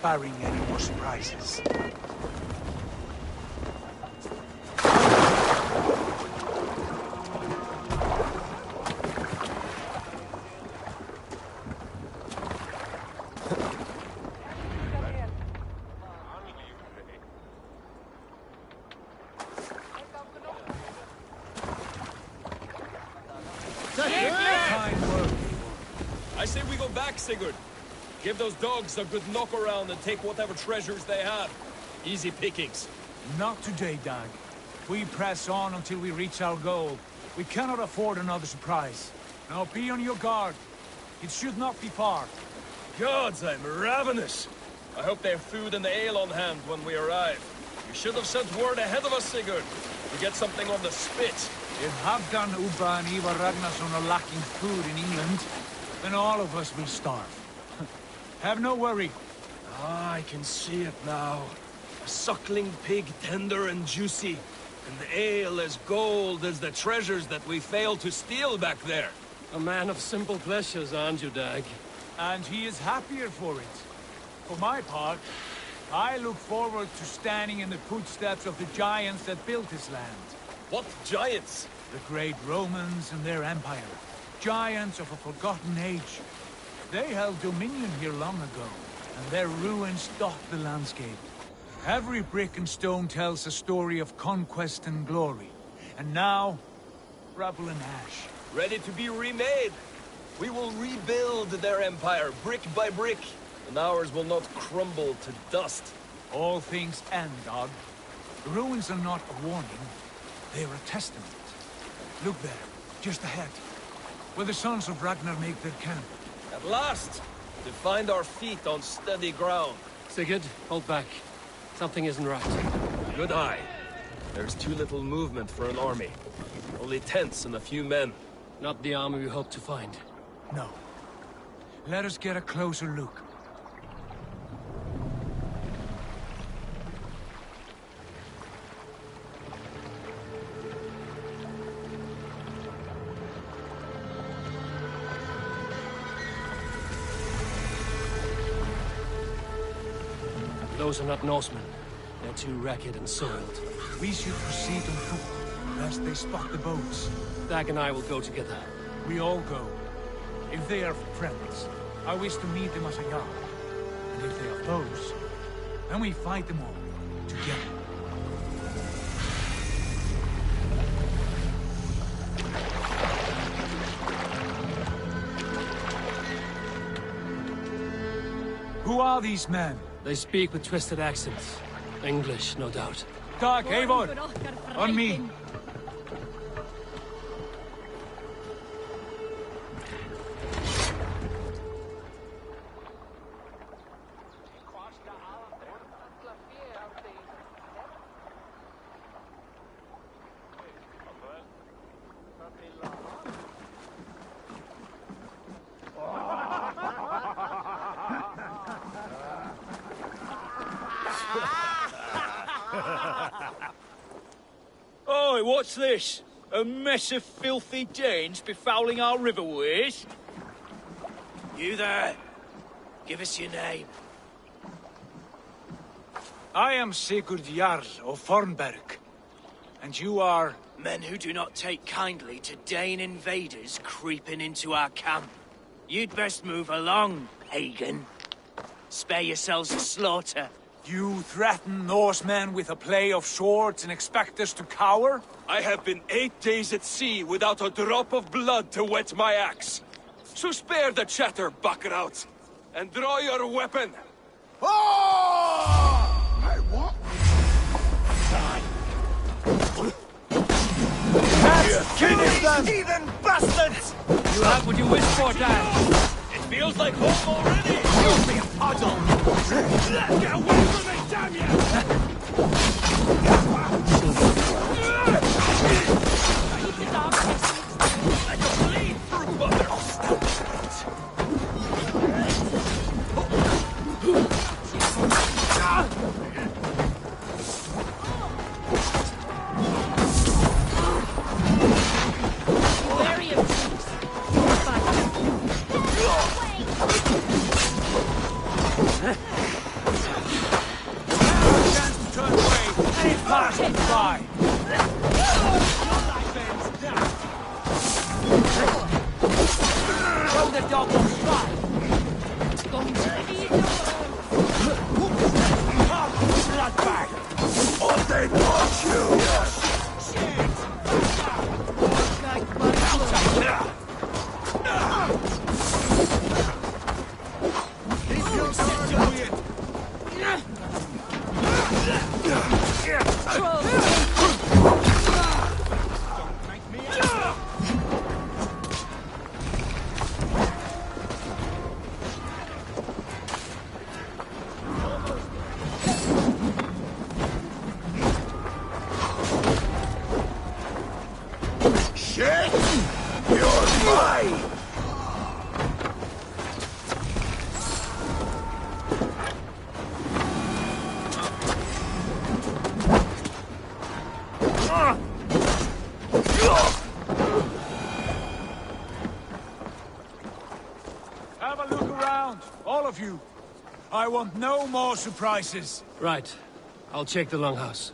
Speaker 9: Barring any more surprises.
Speaker 1: I say we go back, Sigurd. Give those dogs a good knock around and take whatever treasures they have. Easy pickings.
Speaker 9: Not today, Dag. We press on until we reach our goal. We cannot afford another surprise. Now be on your guard. It should not be far.
Speaker 1: Gods, I'm ravenous. I hope they have food and ale on hand when we arrive. You should have sent word ahead of us, Sigurd. To get something on the spit.
Speaker 9: If Halfdan, Ubba and Ivar Ragnarsson are lacking food in England, then all of us will starve. Have no worry.
Speaker 1: Ah, I can see it now. A suckling pig, tender and juicy. And the ale as gold as the treasures that we failed to steal back there.
Speaker 3: A man of simple pleasures, aren't you, Dag?
Speaker 9: And he is happier for it. For my part, I look forward to standing in the footsteps of the giants that built this land.
Speaker 1: What giants?
Speaker 9: The great Romans and their empire. Giants of a forgotten age. They held dominion here long ago, and their ruins dot the landscape. Every brick and stone tells a story of conquest and glory. And now, rubble and ash.
Speaker 1: Ready to be remade. We will rebuild their empire, brick by brick, and ours will not crumble to dust.
Speaker 9: All things end, Dag. The ruins are not a warning, they are a testament. Look there, just ahead, where the sons of Ragnar make their camp.
Speaker 1: At last! To find our feet on steady ground.
Speaker 3: Sigurd, hold back. Something isn't right.
Speaker 1: Good eye. There's too little movement for an army. Only tents and a few men.
Speaker 3: Not the army we hope to find.
Speaker 9: No. Let us get a closer look.
Speaker 3: Those are not Norsemen. They're too ragged and soiled.
Speaker 9: We should proceed on foot, lest they spot the boats.
Speaker 3: Dag and I will go together.
Speaker 9: We all go. If they are friends, I wish to meet them as a yard. And if they are foes, then we fight them all, together. Who are these men?
Speaker 3: They speak with twisted accents. English, no doubt.
Speaker 9: Dag, Eivor! On me!
Speaker 21: Oi, what's this? A mess of filthy Danes befouling our riverways?
Speaker 7: You there. Give us your name.
Speaker 9: I am Sigurd Jarl of Fornberg. And you are...
Speaker 7: Men who do not take kindly to Dane invaders creeping into our camp. You'd best move along, pagan. Spare yourselves a slaughter.
Speaker 9: You threaten Norsemen with a play of swords and expect us to cower?
Speaker 1: I have been 8 days at sea without a drop of blood to wet my axe. So spare the chatter, buckerout, and draw your weapon.
Speaker 5: Oh! Hey, what?
Speaker 9: Finish them!
Speaker 5: Heathen bastards!
Speaker 3: You have what you wish for, Dan.
Speaker 1: It feels like home already.
Speaker 5: You'll be a puddle!
Speaker 1: Get away from me, damn you! I don't bleed through mother.
Speaker 15: Wary of troops.
Speaker 9: Chance to turn away. Any pass and fly.
Speaker 7: Throw the dog on fly.
Speaker 5: Bloodbag! Or they punch you! Shit! You're mine!
Speaker 9: Have a look around, all of you. I want no more surprises.
Speaker 3: Right. I'll check the longhouse.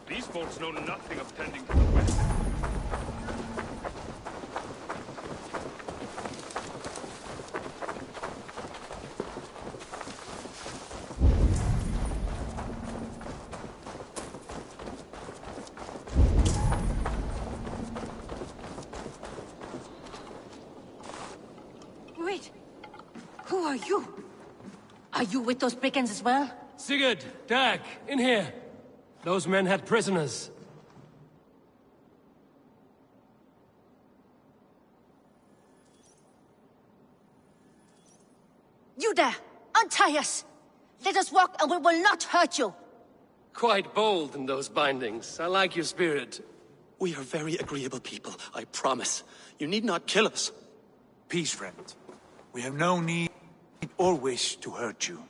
Speaker 1: These folks know nothing of tending to the west.
Speaker 22: Wait. Who are you? Are you with those brigands as well?
Speaker 3: Sigurd, Dag, in here. Those men had prisoners.
Speaker 22: You there! Untie us! Let us walk and we will not hurt you!
Speaker 3: Quite bold in those bindings. I like your spirit.
Speaker 23: We are very agreeable people, I promise. You need not kill us.
Speaker 9: Peace, friend. We have no need or wish to hurt you.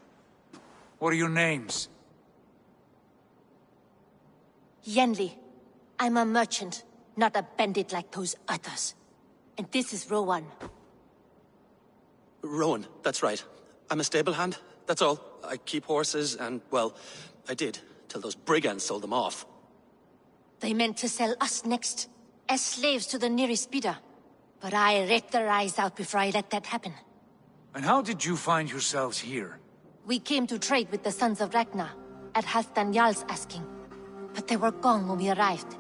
Speaker 9: What are your names?
Speaker 22: Yenli. I'm a merchant, not a bandit like those others. And this is Rowan.
Speaker 23: Rowan, that's right. I'm a stable hand, that's all. I keep horses and, well, I did, till those brigands sold them off.
Speaker 22: They meant to sell us next, as slaves to the nearest bidder. But I ripped their eyes out before I let that happen.
Speaker 9: And how did you find yourselves here?
Speaker 22: We came to trade with the Sons of Ragnar, at Halfdan Jarl's asking. But they were gone when we arrived.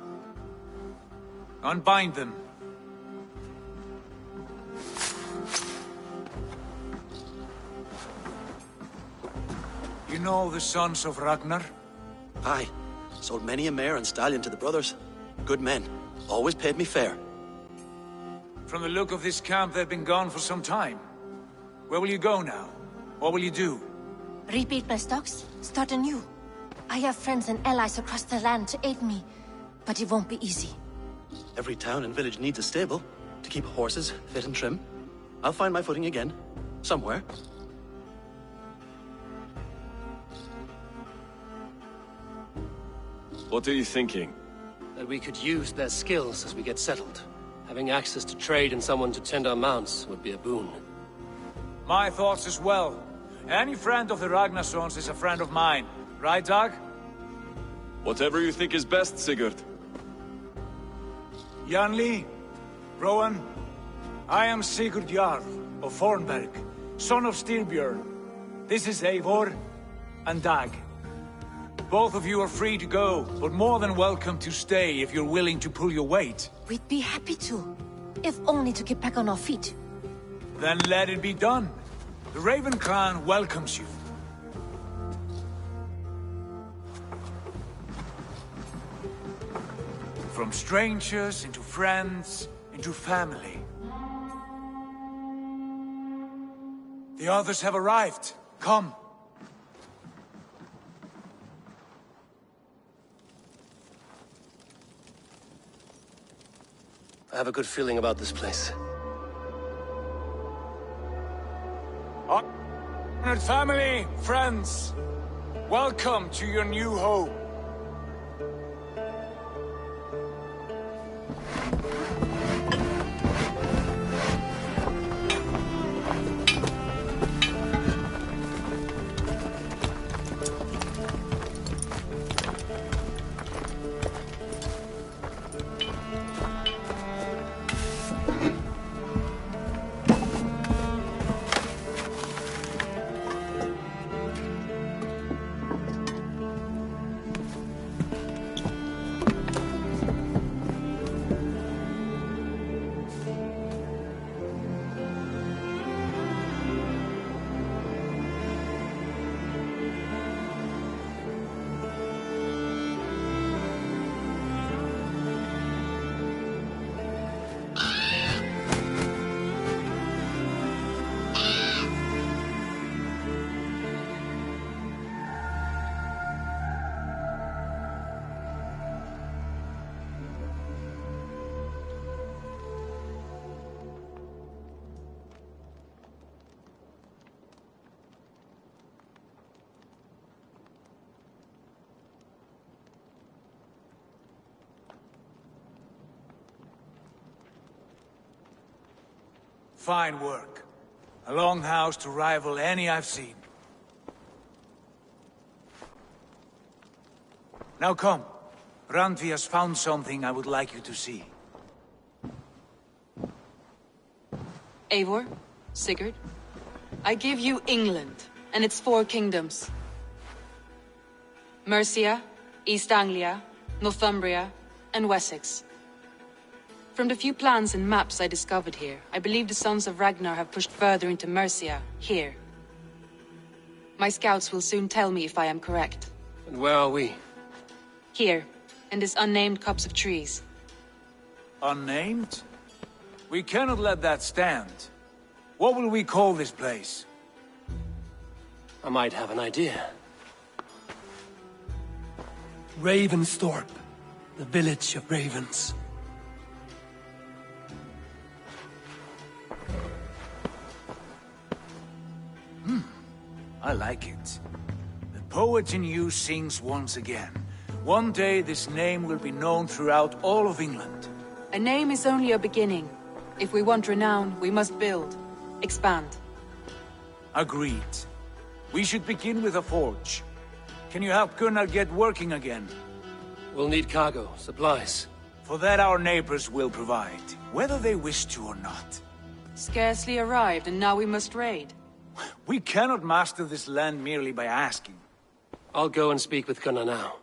Speaker 9: Unbind them. You know the Sons of Ragnar?
Speaker 23: Aye. Sold many a mare and stallion to the brothers. Good men. Always paid me fair.
Speaker 9: From the look of this camp, they've been gone for some time. Where will you go now? What will you do?
Speaker 22: Rebuild my stocks, start anew. I have friends and allies across the land to aid me, but it won't be easy.
Speaker 23: Every town and village needs a stable to keep horses fit and trim. I'll find my footing again. Somewhere.
Speaker 1: What are you thinking?
Speaker 3: That we could use their skills as we get settled. Having access to trade and someone to tend our mounts would be a boon.
Speaker 9: My thoughts as well. Any friend of the Ragnarsons is a friend of mine. Right, Dag?
Speaker 1: Whatever you think is best, Sigurd.
Speaker 9: Janli, Rowan, I am Sigurd Jarl of Fornberg, son of Styrbjörn. This is Eivor and Dag. Both of you are free to go, but more than welcome to stay if you're willing to pull your weight.
Speaker 22: We'd be happy to, if only to get back on our feet.
Speaker 9: Then let it be done. The Raven Clan welcomes you. From strangers into friends, into family. The others have arrived. Come.
Speaker 3: I have a good feeling about this place.
Speaker 9: Honored family, friends, welcome to your new home. Fine work. A longhouse to rival any I've seen. Now come. Randvi has found something I would like you to see.
Speaker 6: Eivor, Sigurd, I give you England and its 4 kingdoms. Mercia, East Anglia, Northumbria, and Wessex. From the few plans and maps I discovered here, I believe the Sons of Ragnar have pushed further into Mercia, here. My scouts will soon tell me if I am correct.
Speaker 3: And where are we?
Speaker 6: Here, in this unnamed copse of trees.
Speaker 9: Unnamed? We cannot let that stand. What will we call this place?
Speaker 3: I might have an idea.
Speaker 8: Ravensthorpe, the village of ravens.
Speaker 9: I like it. The poet in you sings once again. One day this name will be known throughout all of England.
Speaker 6: A name is only a beginning. If we want renown, we must build. Expand.
Speaker 9: Agreed. We should begin with a forge. Can you help Gunnar get working again?
Speaker 3: We'll need cargo, supplies.
Speaker 9: For that our neighbors will provide, whether they wish to or not.
Speaker 6: Scarcely arrived, and now we must raid.
Speaker 9: We cannot master this land merely by asking.
Speaker 3: I'll go and speak with Gunnar now.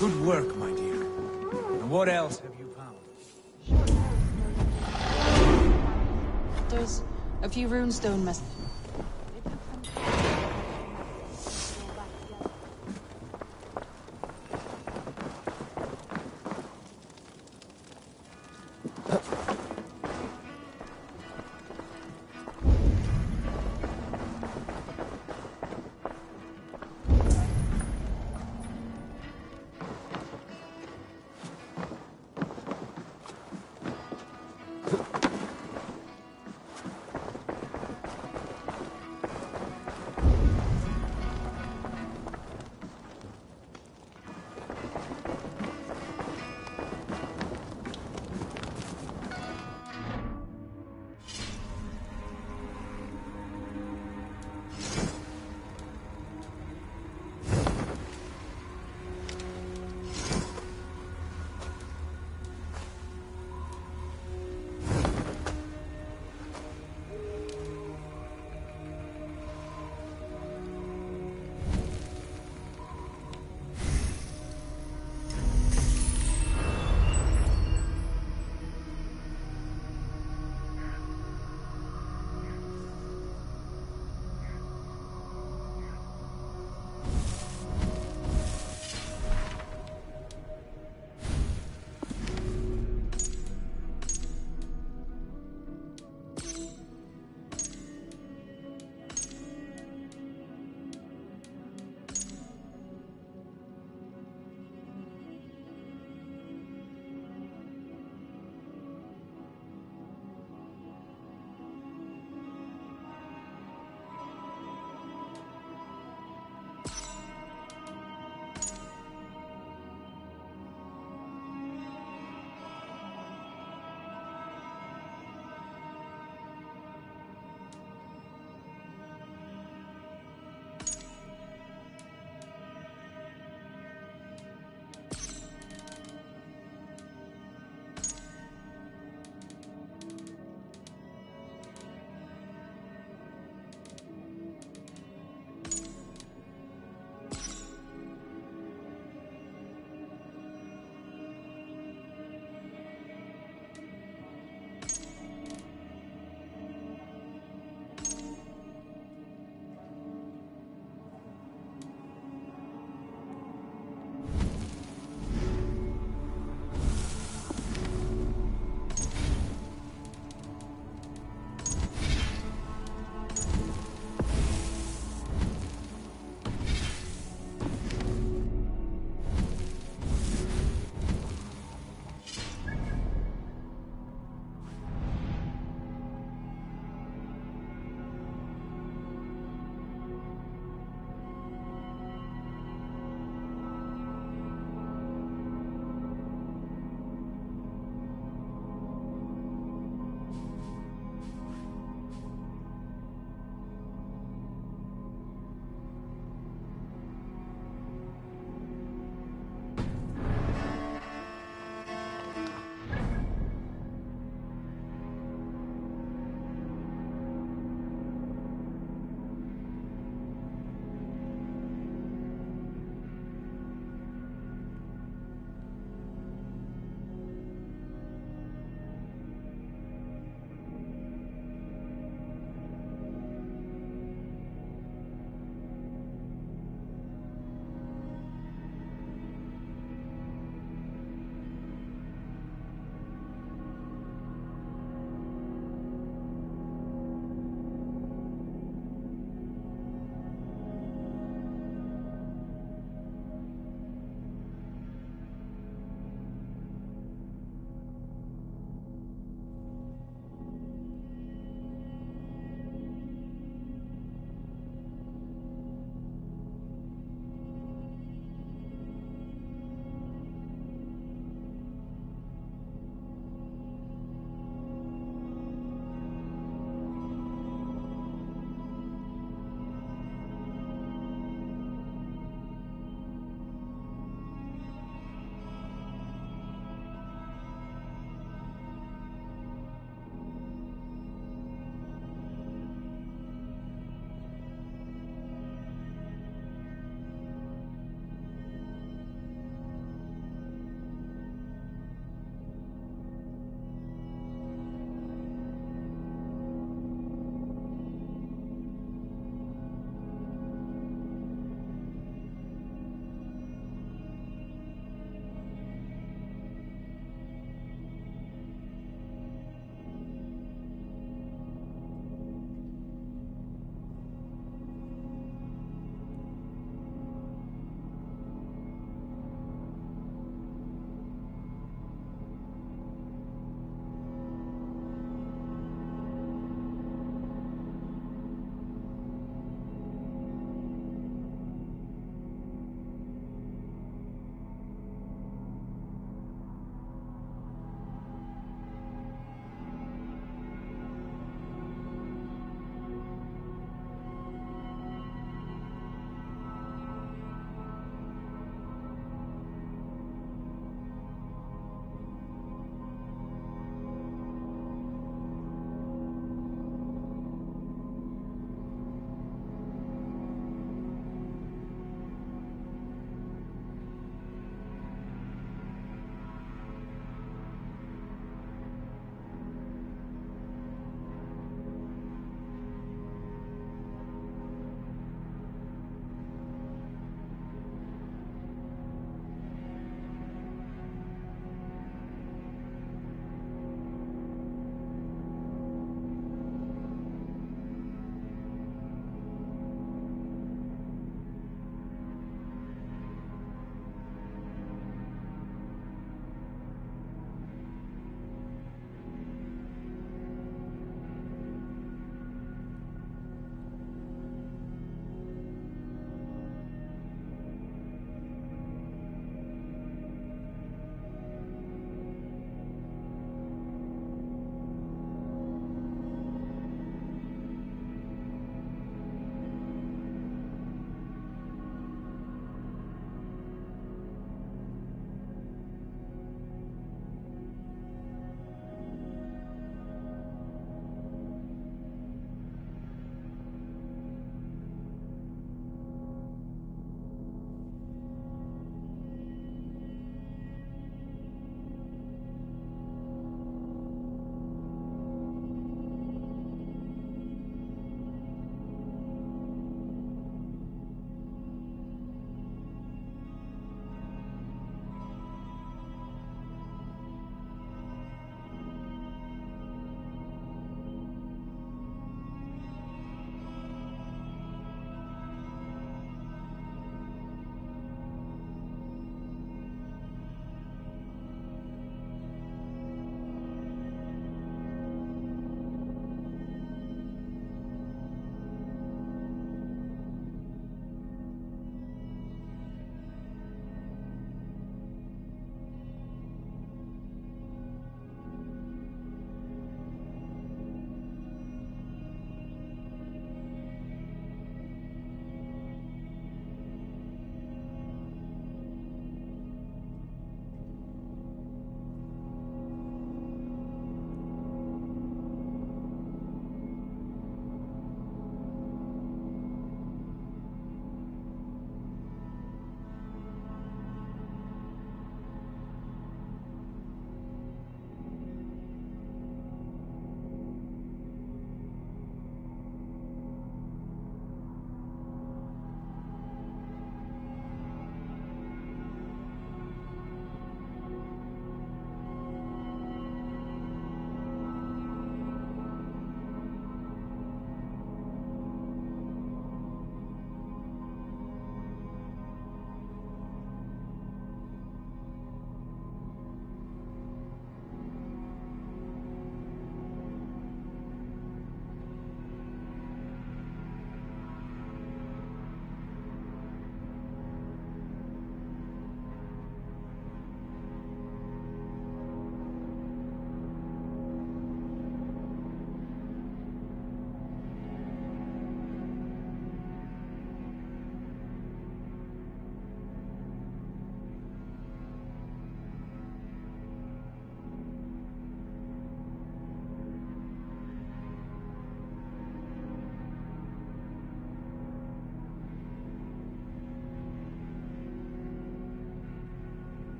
Speaker 9: Good work, my dear. And what else have you found?
Speaker 6: There's a few runestone messages.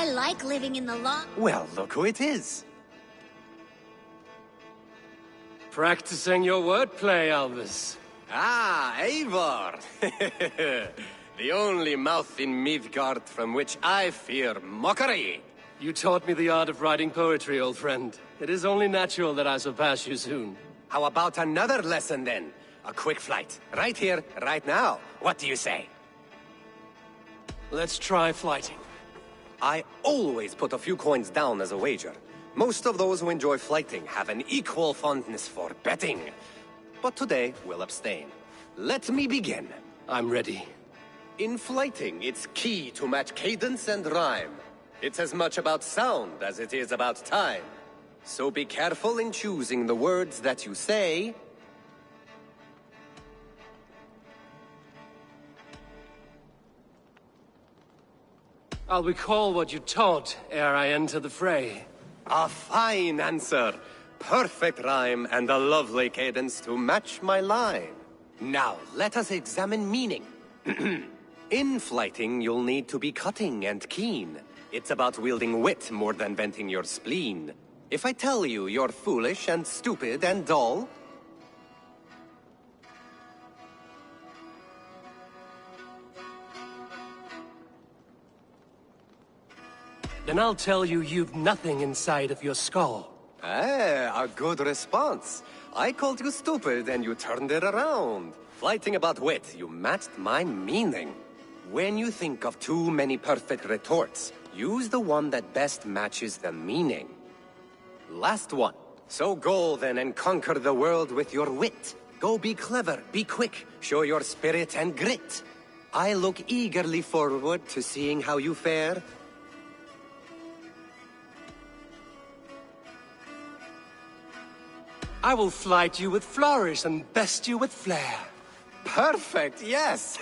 Speaker 10: I like living in the law.
Speaker 11: Well, look who it is.
Speaker 3: Practicing your wordplay, Albus.
Speaker 11: Ah, Eivor! The only mouth in Midgard from which I fear mockery.
Speaker 3: You taught me the art of writing poetry, old friend. It is only natural that I surpass you soon.
Speaker 11: How about another lesson, then? A quick flight. Right here, right now. What do you say?
Speaker 3: Let's try flighting.
Speaker 11: I always put a few coins down as a wager. Most of those who enjoy flighting have an equal fondness for betting. But today, we'll abstain. Let me begin.
Speaker 3: I'm ready.
Speaker 11: In flighting, it's key to match cadence and rhyme. It's as much about sound as it is about time. So be careful in choosing the words that you say.
Speaker 3: I'll recall what you taught ere I enter the fray.
Speaker 11: A fine answer. Perfect rhyme and a lovely cadence to match my line. Now, let us examine meaning. In flighting, you'll need to be cutting and keen. It's about wielding wit more than venting your spleen. If I tell you you're foolish and stupid and dull...
Speaker 3: Then I'll tell you you've nothing inside of your skull.
Speaker 11: Ah, a good response. I called you stupid and you turned it around. Flighting about wit, you matched my meaning. When you think of too many perfect retorts, use the one that best matches the meaning. Last one. So go then and conquer the world with your wit. Go be clever, be quick, show your spirit and grit. I look eagerly forward to seeing how you fare.
Speaker 3: I will flight you with flourish and best you with flair.
Speaker 11: Perfect, yes!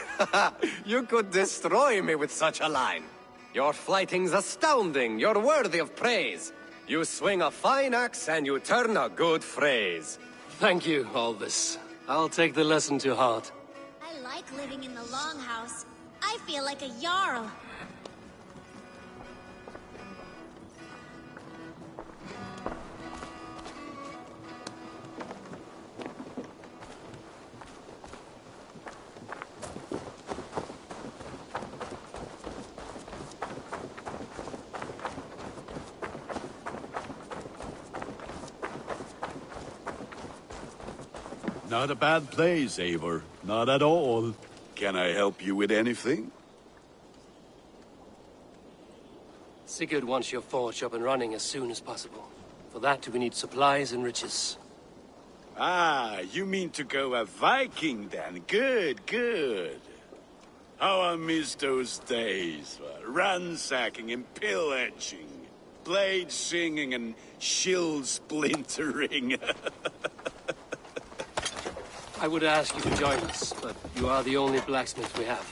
Speaker 11: You could destroy me with such a line. Your flighting's astounding, you're worthy of praise. You swing a fine axe and you turn a good phrase.
Speaker 3: Thank you, Albus. I'll take the lesson to heart.
Speaker 10: I like living in the longhouse. I feel like a Jarl.
Speaker 9: Not a bad place, Eivor. Not at all. Can I help you with anything?
Speaker 3: Sigurd wants your forge up and running as soon as possible. For that, we need supplies and riches.
Speaker 9: Ah, you mean to go a Viking then? Good, good. How I miss those days. Ransacking and pillaging. Blade singing and shield splintering.
Speaker 3: I would ask you to join us, but you are the only blacksmith we have.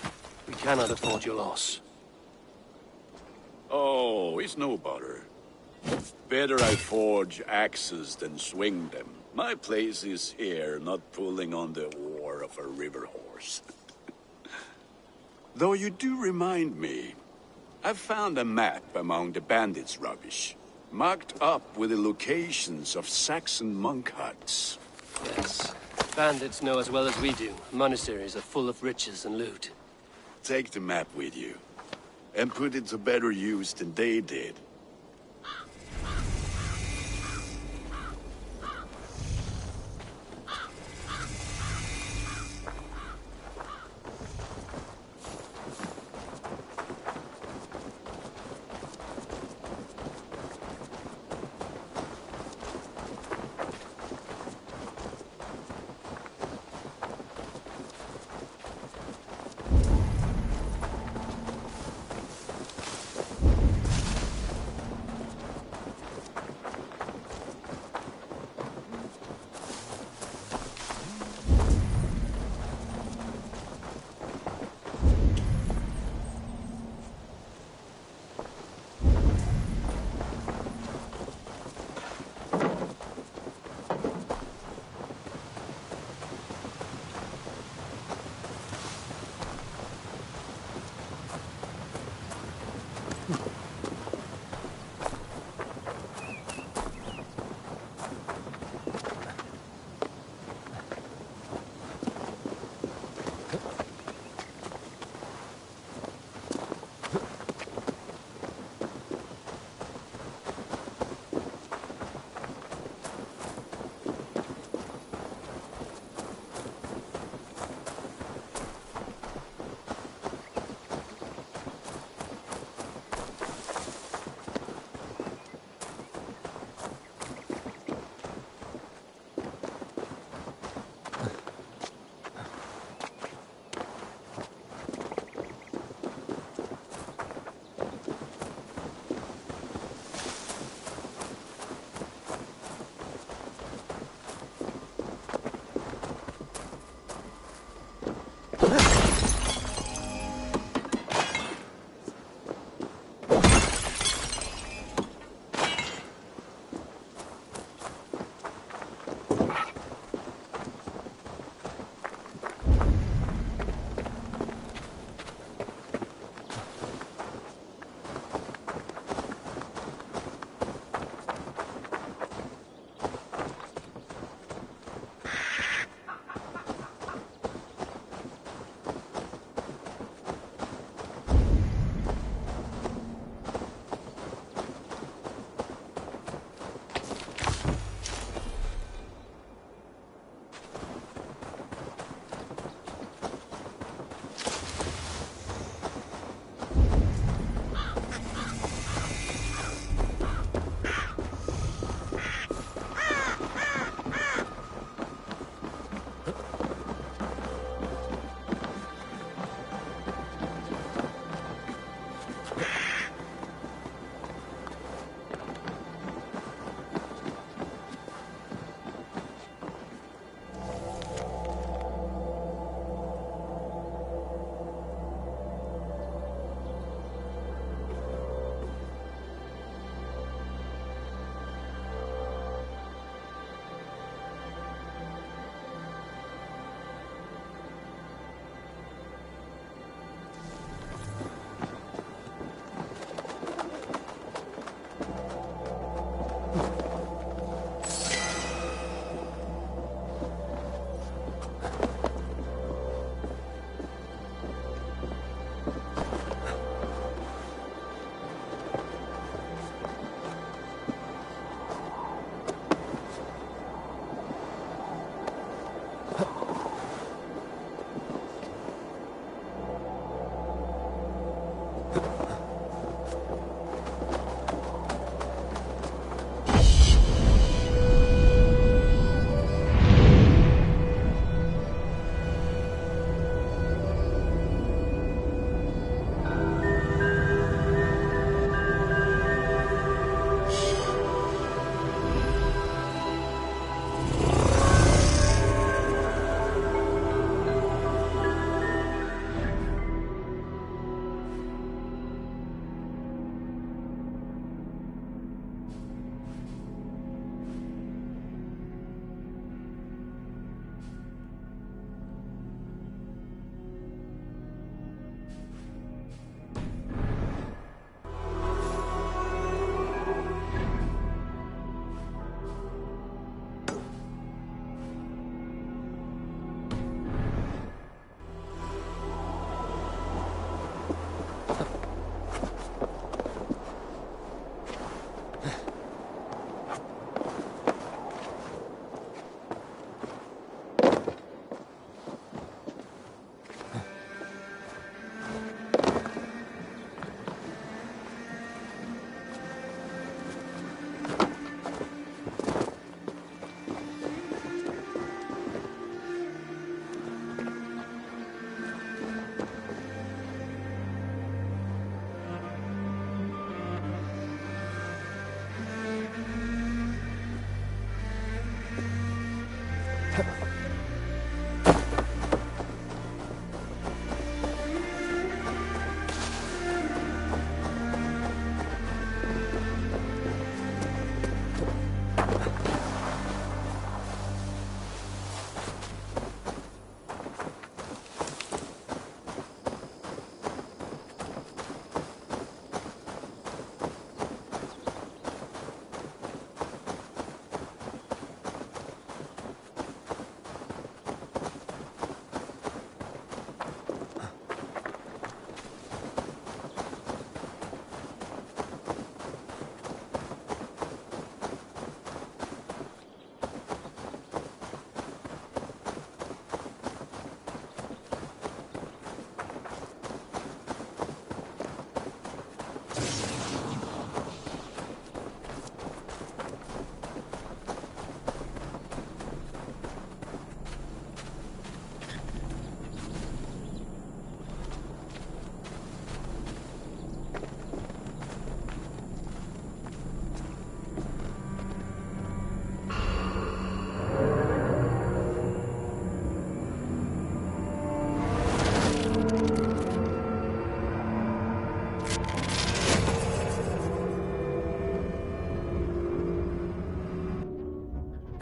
Speaker 3: We cannot afford your loss.
Speaker 9: Oh, it's no bother. Better I forge axes than swing them. My place is here, not pulling on the oar of a river horse. Though you do remind me, I've found a map among the bandits' rubbish, marked up with the locations of Saxon monk huts.
Speaker 3: Yes. Bandits know as well as we do. Monasteries are full of riches and loot.
Speaker 9: Take the map with you, and put it to better use than they did.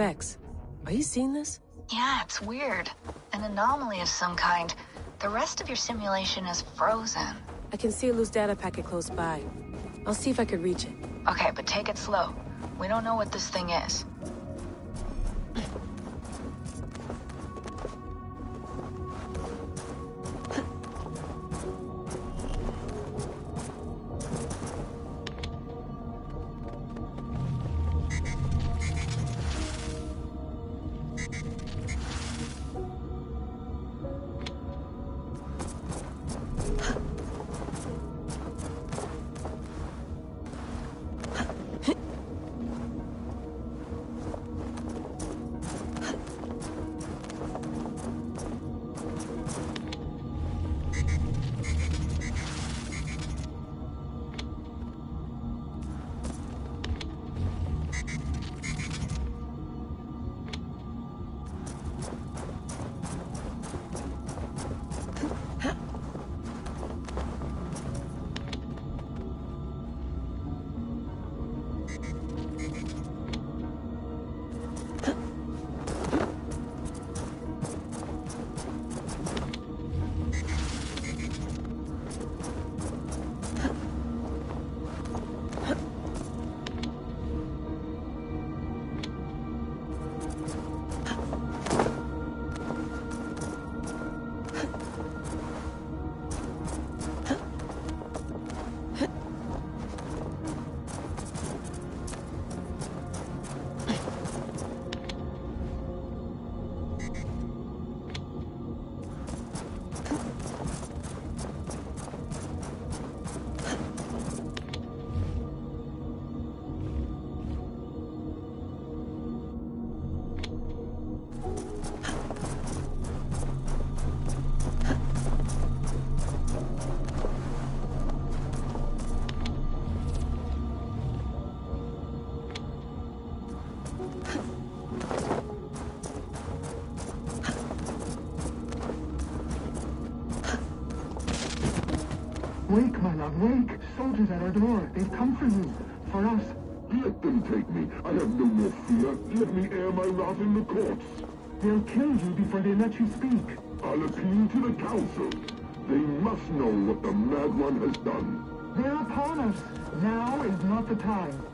Speaker 15: Bex, are you seeing this?
Speaker 2: Yeah, it's weird. An anomaly of some kind. The rest of your simulation is frozen.
Speaker 15: I can see a loose data packet close by. I'll see if I could reach it.
Speaker 2: Okay, but take it slow. We don't know what this thing is.
Speaker 4: Wake, my love, wake! Soldiers at our door. They've come for you. For us.
Speaker 20: Let them take me. I have no more fear. Let me air my wrath in the courts.
Speaker 4: They'll kill you before they let you speak.
Speaker 20: I'll appeal to the council. They must know what the Mad One has done.
Speaker 4: They're upon us. Now is not the time.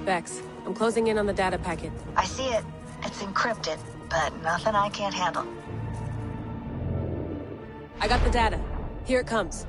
Speaker 15: Vex, I'm closing in on the data packet.
Speaker 2: I see it. It's encrypted, but nothing I can't handle.
Speaker 15: I got the data. Here it comes.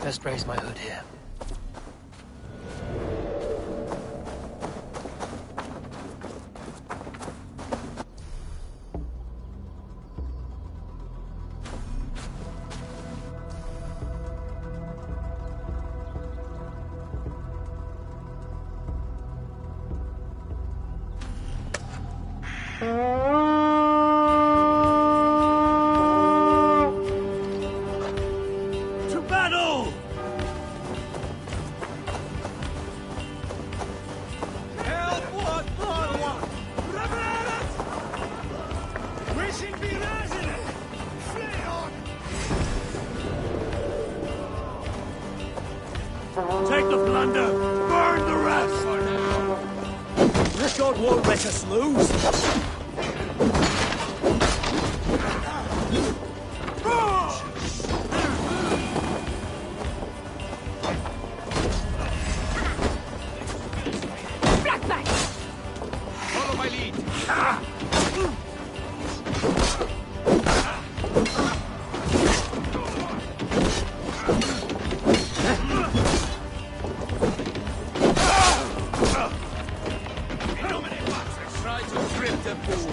Speaker 8: Best raise my hood here.
Speaker 5: To battle! Help what blood want! Revererat! Wishing be resident! Flee on! Take the plunder! Burn the rest! This god won't let us lose!
Speaker 1: Follow my lead. Try to grip the bull.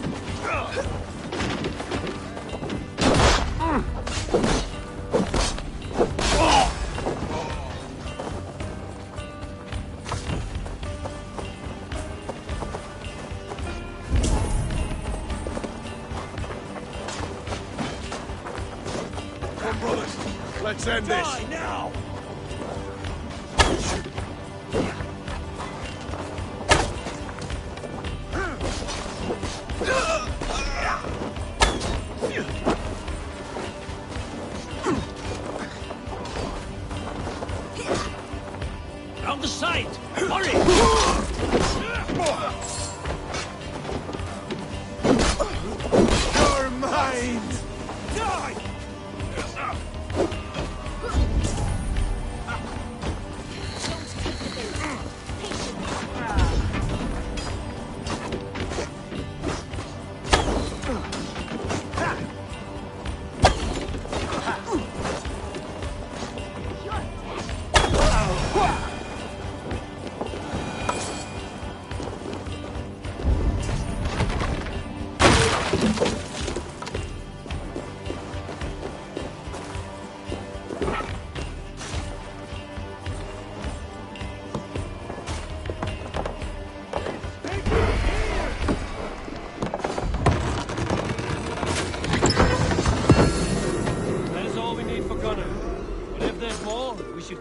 Speaker 5: Come, brothers. Let's end this. Die now!
Speaker 21: Round the side! Hurry!
Speaker 5: You're mine! Die!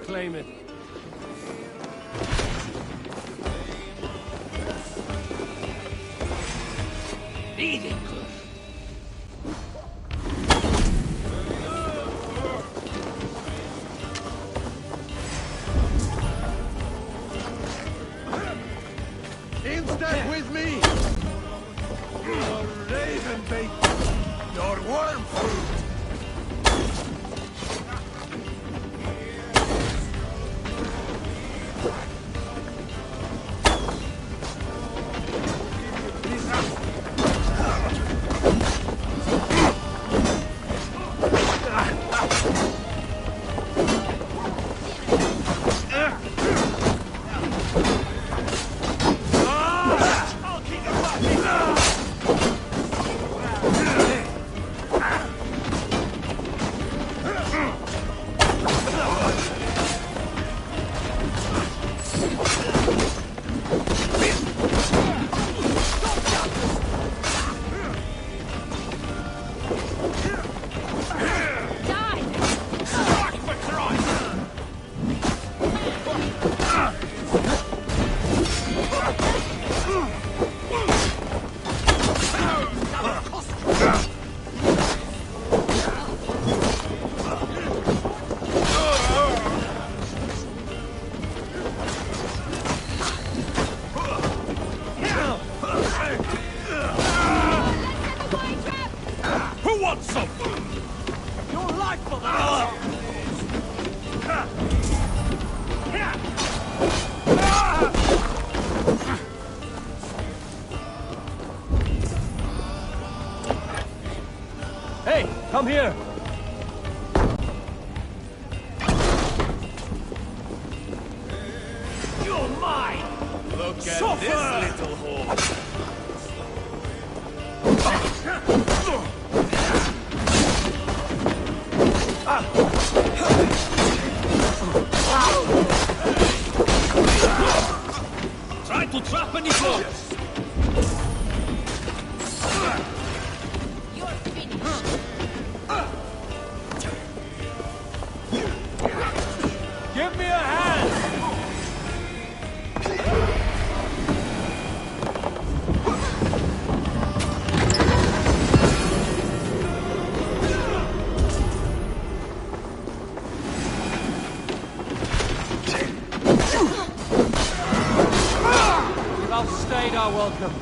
Speaker 3: Claim it.
Speaker 21: Eating.
Speaker 5: Instead with me! Your raven bait! Your worm fruit!
Speaker 3: Come here!
Speaker 5: You're mine!
Speaker 21: Look at
Speaker 5: Suffer!
Speaker 21: this little whore! Try to trap any close!
Speaker 3: Give me a hand! You've outstayed our welcome.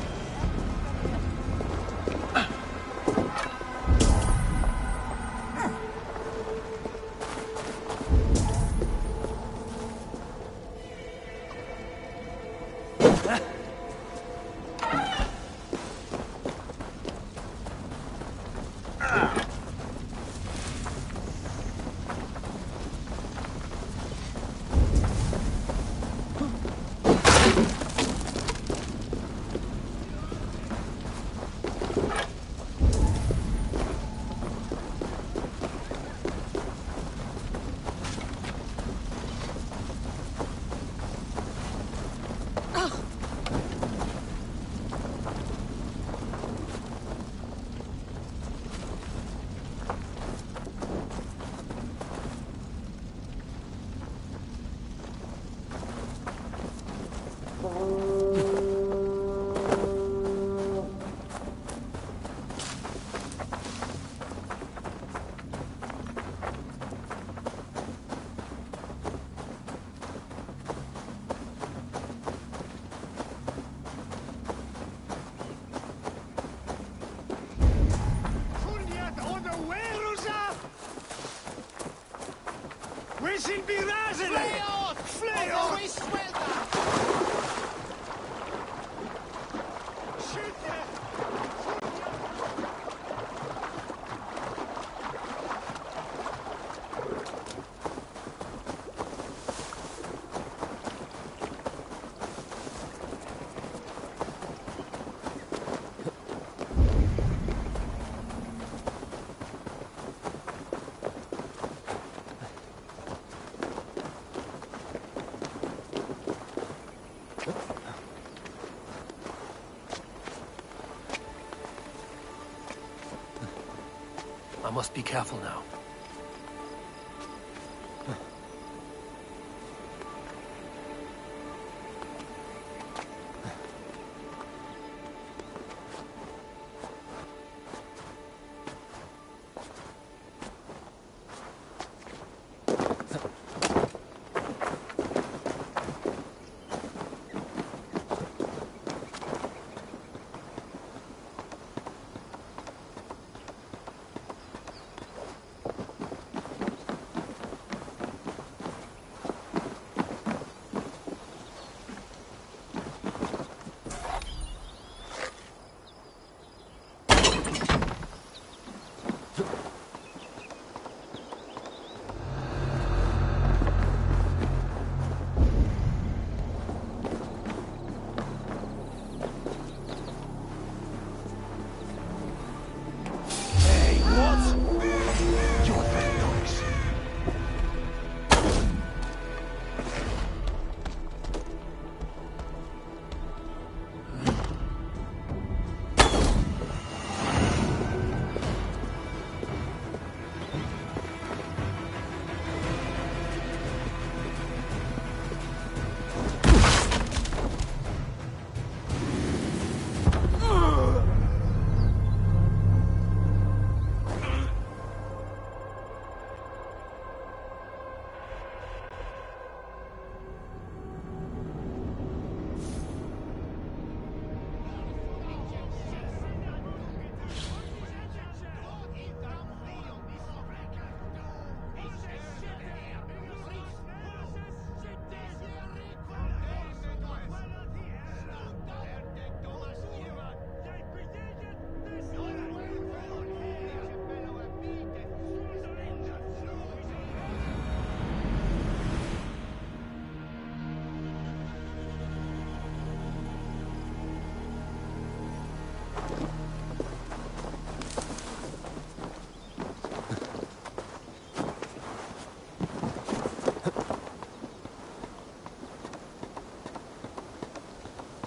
Speaker 8: I must be careful now.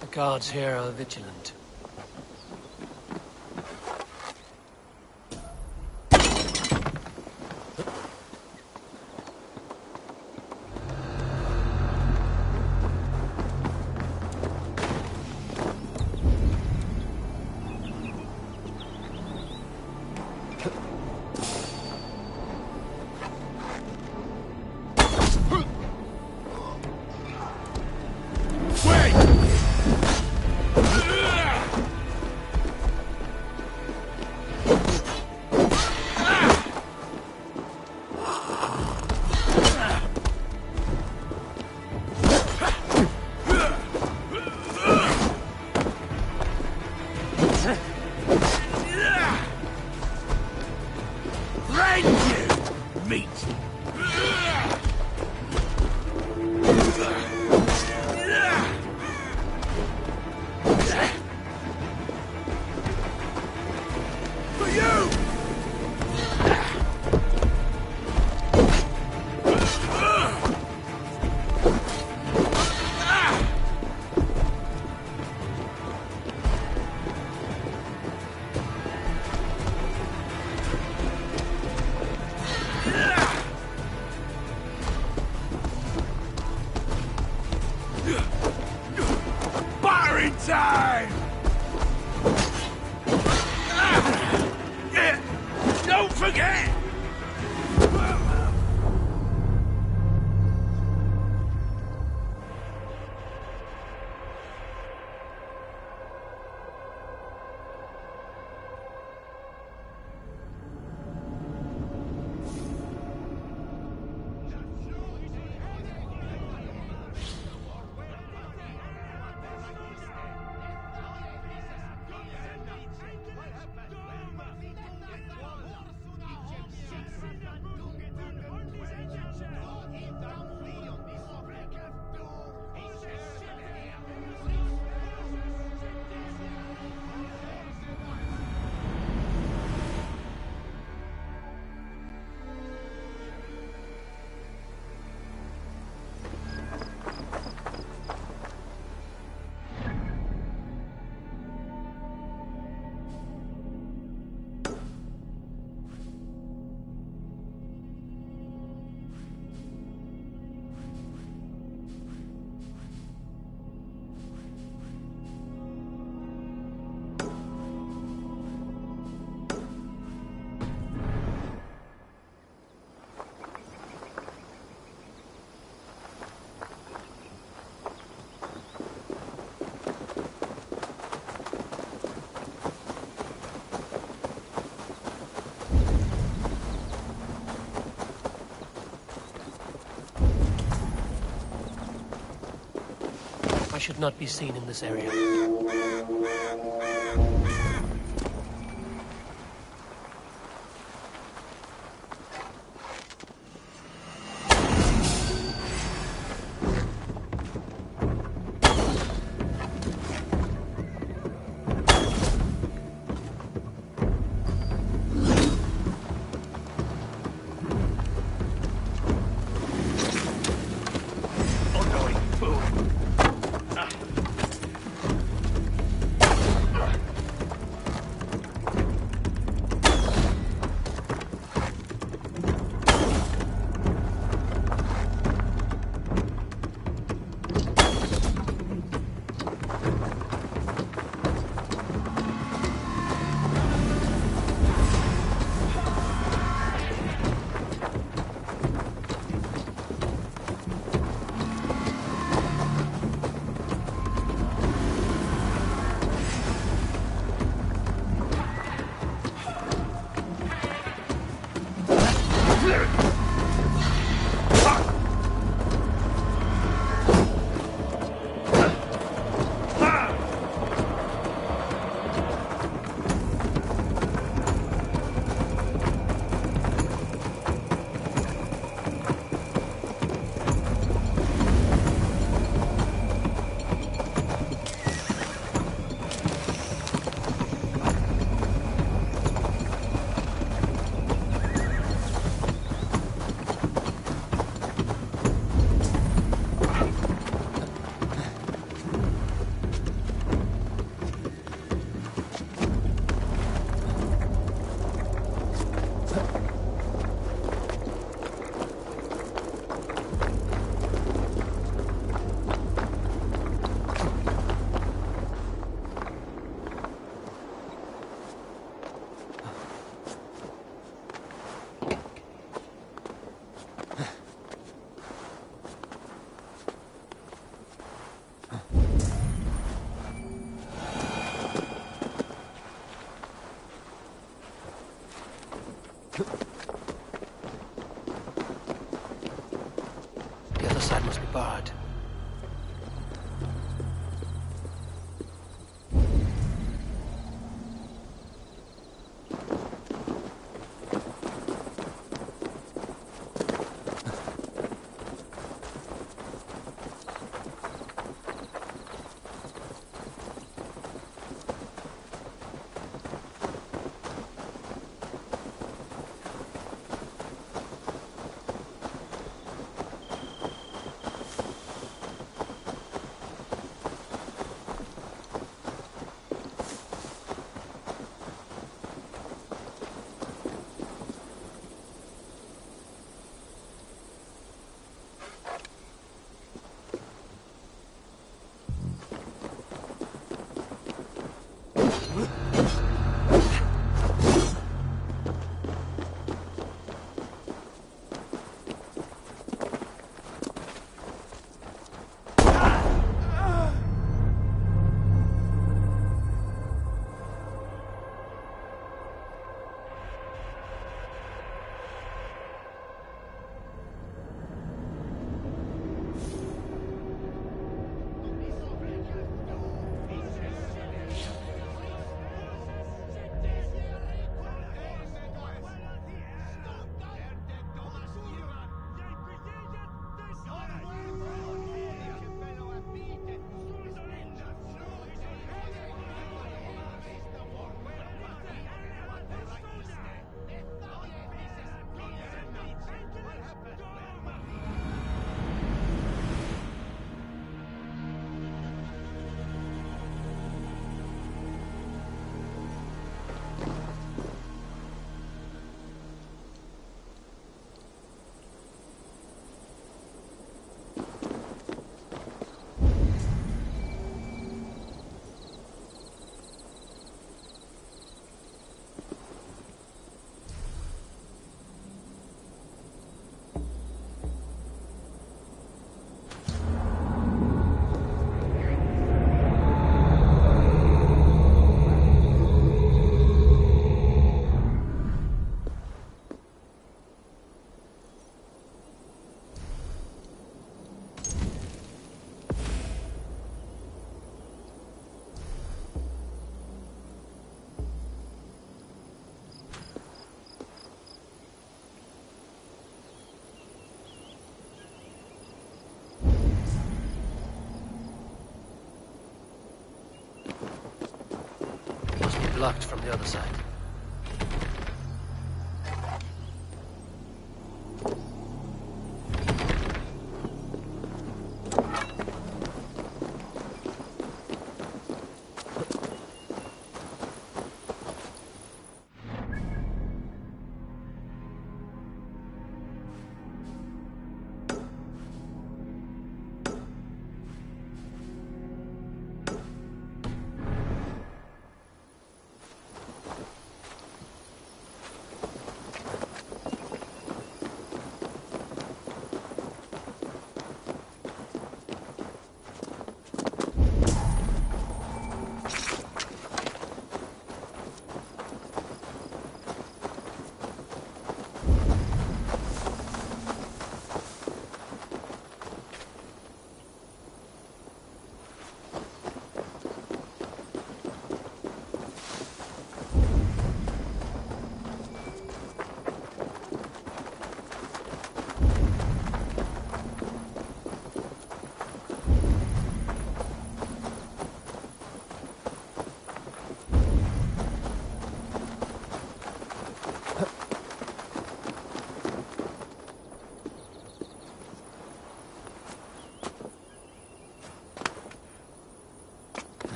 Speaker 8: The guards here are vigilant.
Speaker 9: Yeah!
Speaker 8: should not be seen in this area. The other side must be barred. blocked from the other side.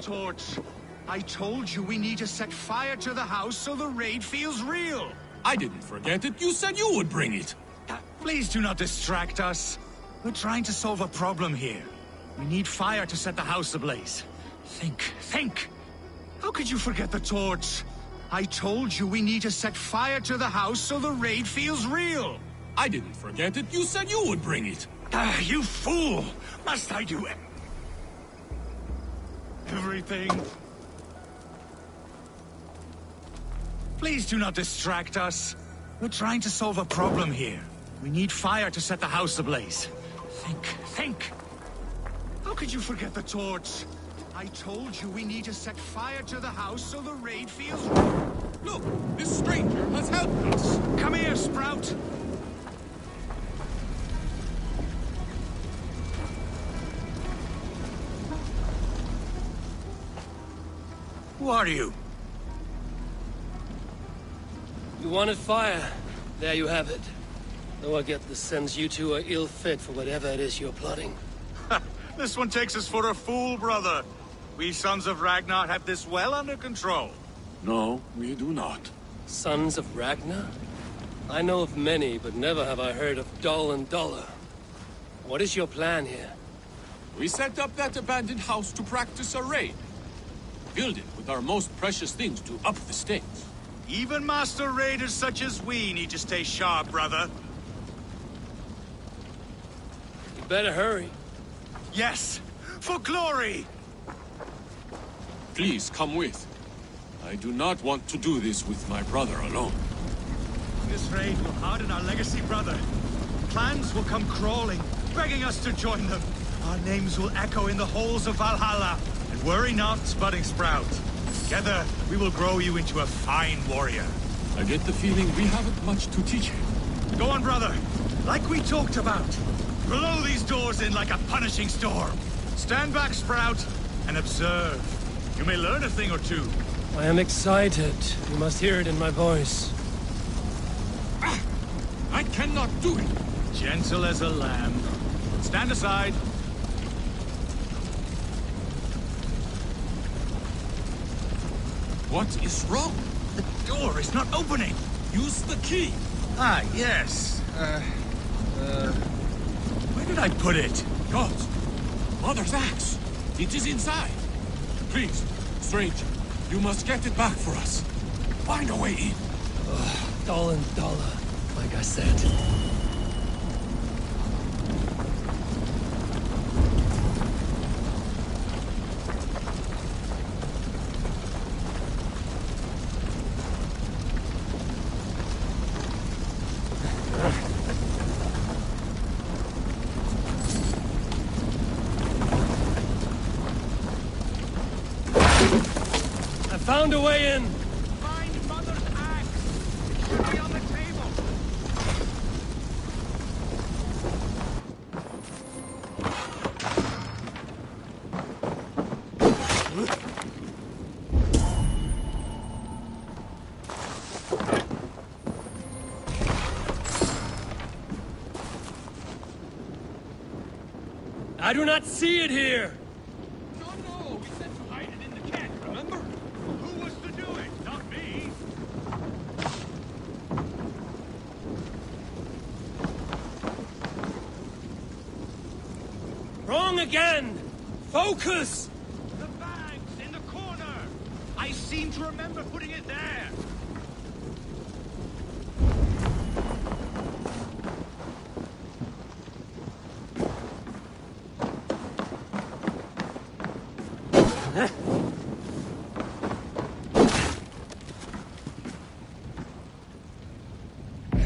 Speaker 9: torch. I told you we need to set fire to the house so the raid feels real.
Speaker 12: I didn't forget it. You said you would bring it.
Speaker 9: Please do not distract us. We're trying to solve a problem here. We need fire to set the house ablaze. Think. How could you forget the torch? I told you we need to set fire to the house so the raid feels real.
Speaker 12: I didn't forget it. You said you would bring it.
Speaker 9: You fool! Must I do everything? Please do not distract us. We're trying to solve a problem here. We need fire to set the house ablaze. Think. How could you forget the torch? I told you we need to set fire to the house so the raid feels...
Speaker 12: Look, this stranger has helped us.
Speaker 9: Come here, Sprout. Who are you?
Speaker 3: You wanted fire. There you have it. Though I get the sense you two are ill fit for whatever it is you're plotting.
Speaker 9: This one takes us for a fool, brother. We Sons of Ragnar have this well under control.
Speaker 12: No, we do not.
Speaker 3: Sons of Ragnar? I know of many, but never have I heard of Dull and Duller. What is your plan here?
Speaker 12: We set up that abandoned house to practice a raid. Filled it with our most precious things to up the stakes.
Speaker 9: Even master raiders such as we need to stay sharp, brother.
Speaker 3: You better hurry.
Speaker 9: Yes, for glory!
Speaker 12: Please come with. I do not want to do this with my brother alone.
Speaker 9: This raid will harden our legacy, brother. Clans will come crawling, begging us to join them. Our names will echo in the halls of Valhalla. And worry not, budding Sprout. Together, we will grow you into a fine warrior.
Speaker 12: I get the feeling we haven't much to teach him.
Speaker 9: Go on, brother. Like we talked about. Blow these doors in like a punishing storm. Stand back, Sprout, and observe. You may learn a thing or two.
Speaker 3: I am excited. You must hear it in my voice.
Speaker 12: I cannot do it.
Speaker 9: Gentle as a lamb. Stand aside.
Speaker 12: What is wrong?
Speaker 9: The door is not opening.
Speaker 12: Use the key.
Speaker 9: Ah, yes. Where did I put it?
Speaker 12: Gods. Mother's axe. It is inside. Please, stranger, you must get it back for us. Find a way in.
Speaker 3: Dull and Duller, like I said. Found a way in!
Speaker 9: Find Mother's axe! It should be on the table!
Speaker 3: I do not see it here!
Speaker 12: No, we said to hide it in the cat, remember?
Speaker 9: Who was to do it? Not me!
Speaker 3: Wrong again! Focus!
Speaker 9: The bag's in the corner! I seem to remember putting it there!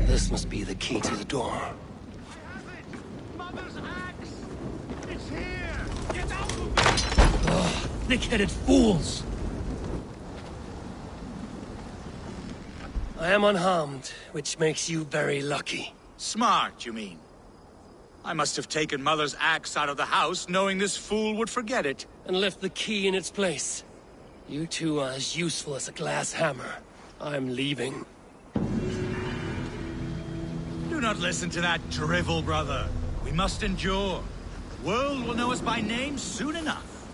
Speaker 3: This must be the key to the door.
Speaker 9: I have it! Mother's axe! It's here! Get out of it!
Speaker 3: Thick-headed fools! I am unharmed, which makes you very lucky.
Speaker 9: Smart, you mean? I must have taken Mother's axe out of the house, knowing this fool would forget it.
Speaker 3: And left the key in its place. You two are as useful as a glass hammer. I'm leaving.
Speaker 9: Do not listen to that drivel, brother. We must endure. The world will know us by name soon enough.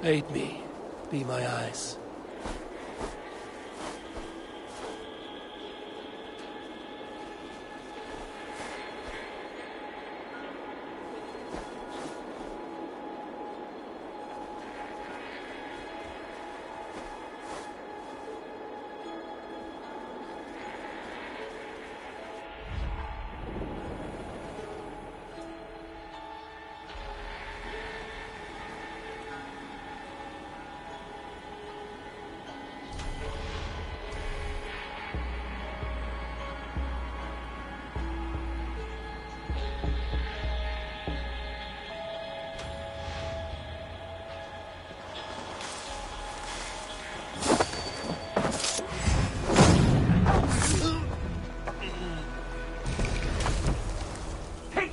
Speaker 8: Aid me. Be my eyes.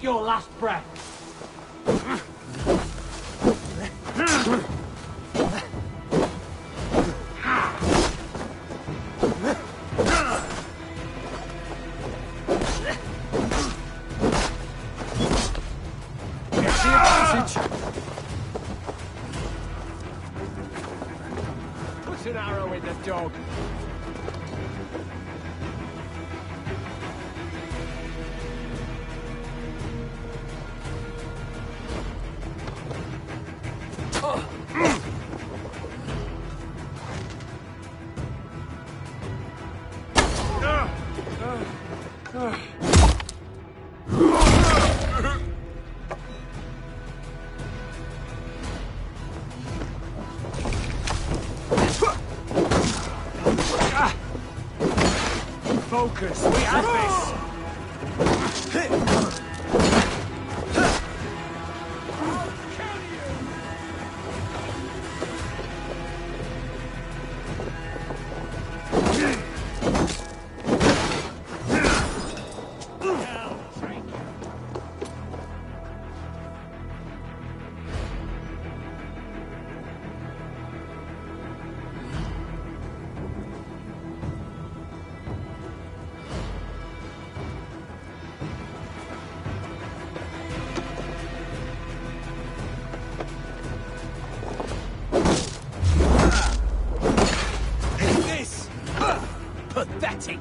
Speaker 9: Your last breath. Put an arrow in the dog. Focus, we have this! Pathetic!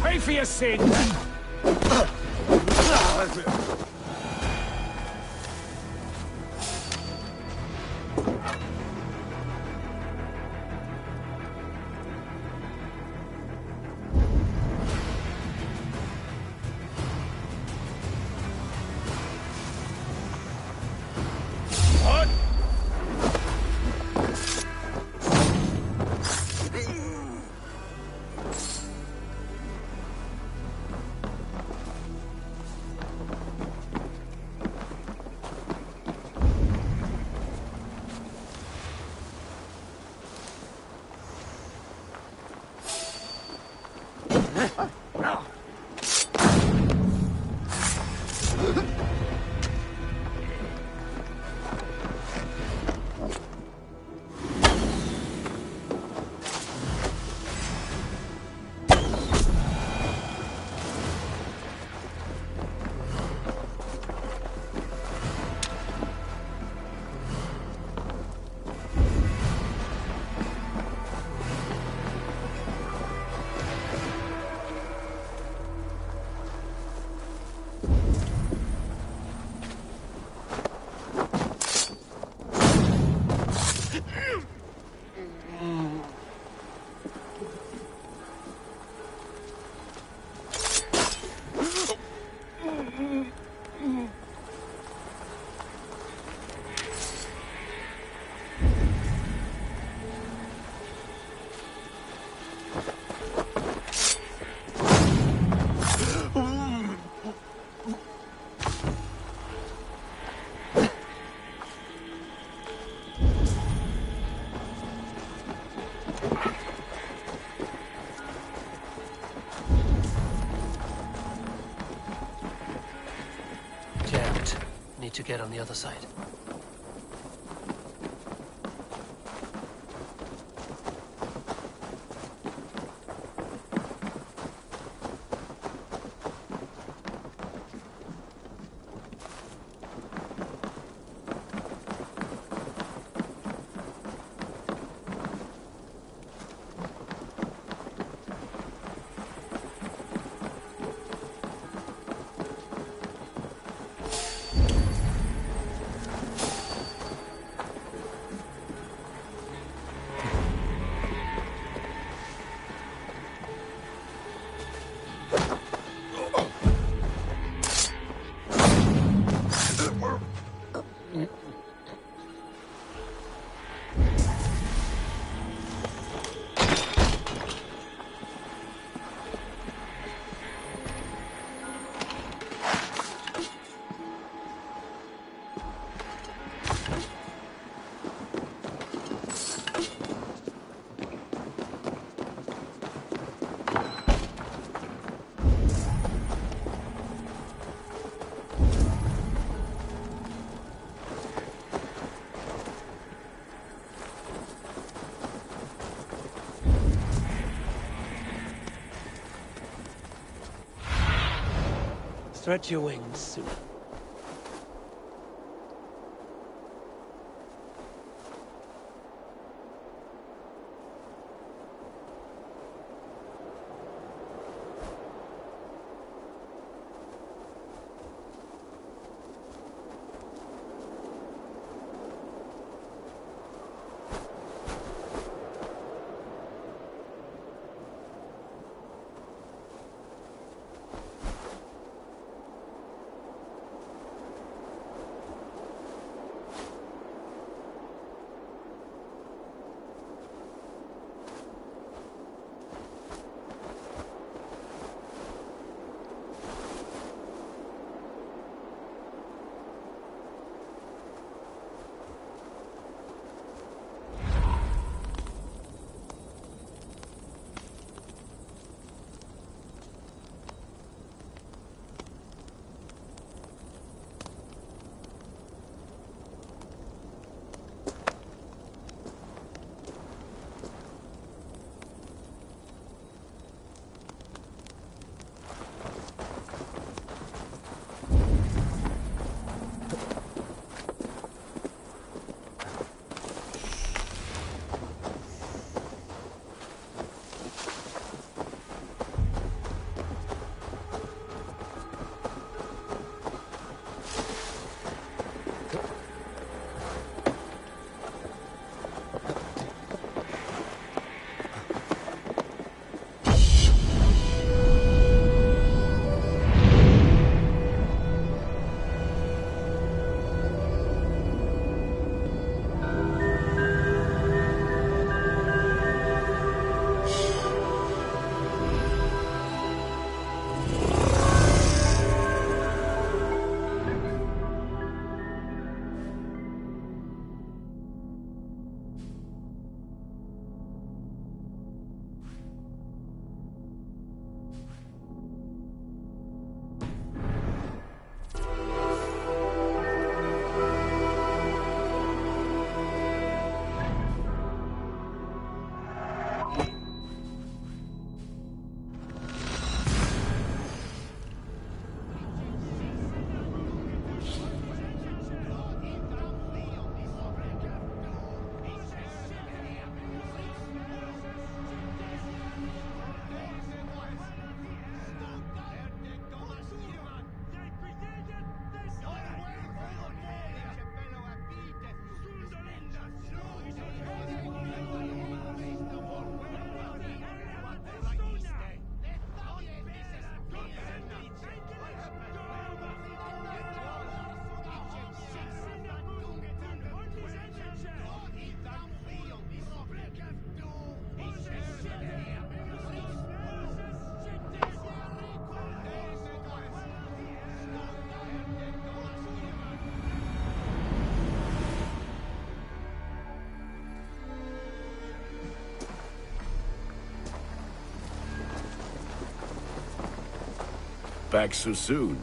Speaker 9: Pay for your sin!
Speaker 8: To get on the other side. Stretch your wings soon.
Speaker 12: back so soon.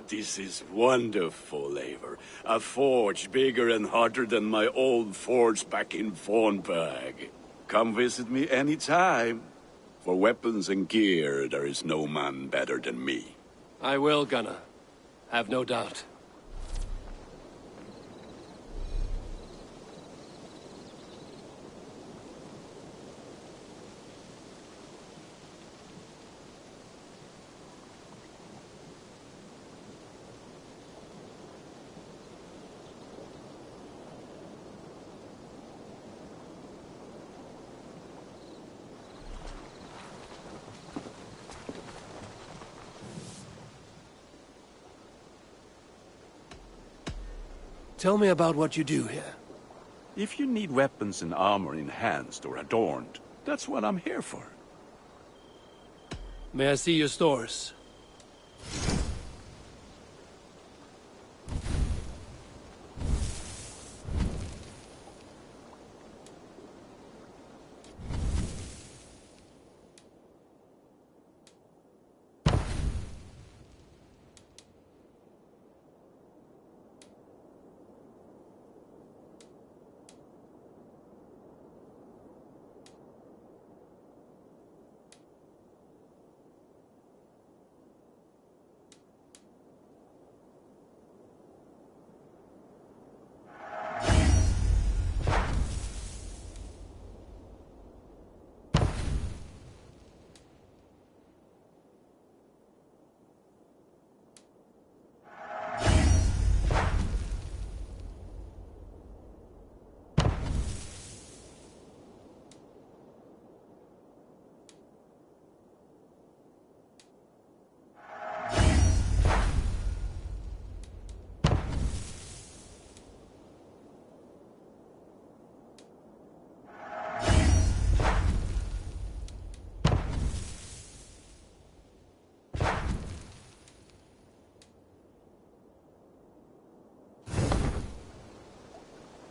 Speaker 12: This is wonderful, Eivor. A forge bigger and hotter than my old forge back in Vornberg. Come visit me anytime. For weapons and gear, there is no man better than me.
Speaker 3: I will, Gunnar. Have no doubt. Tell me about what you do here.
Speaker 12: If you need weapons and armor enhanced or adorned, that's what I'm here for.
Speaker 3: May I see your stores?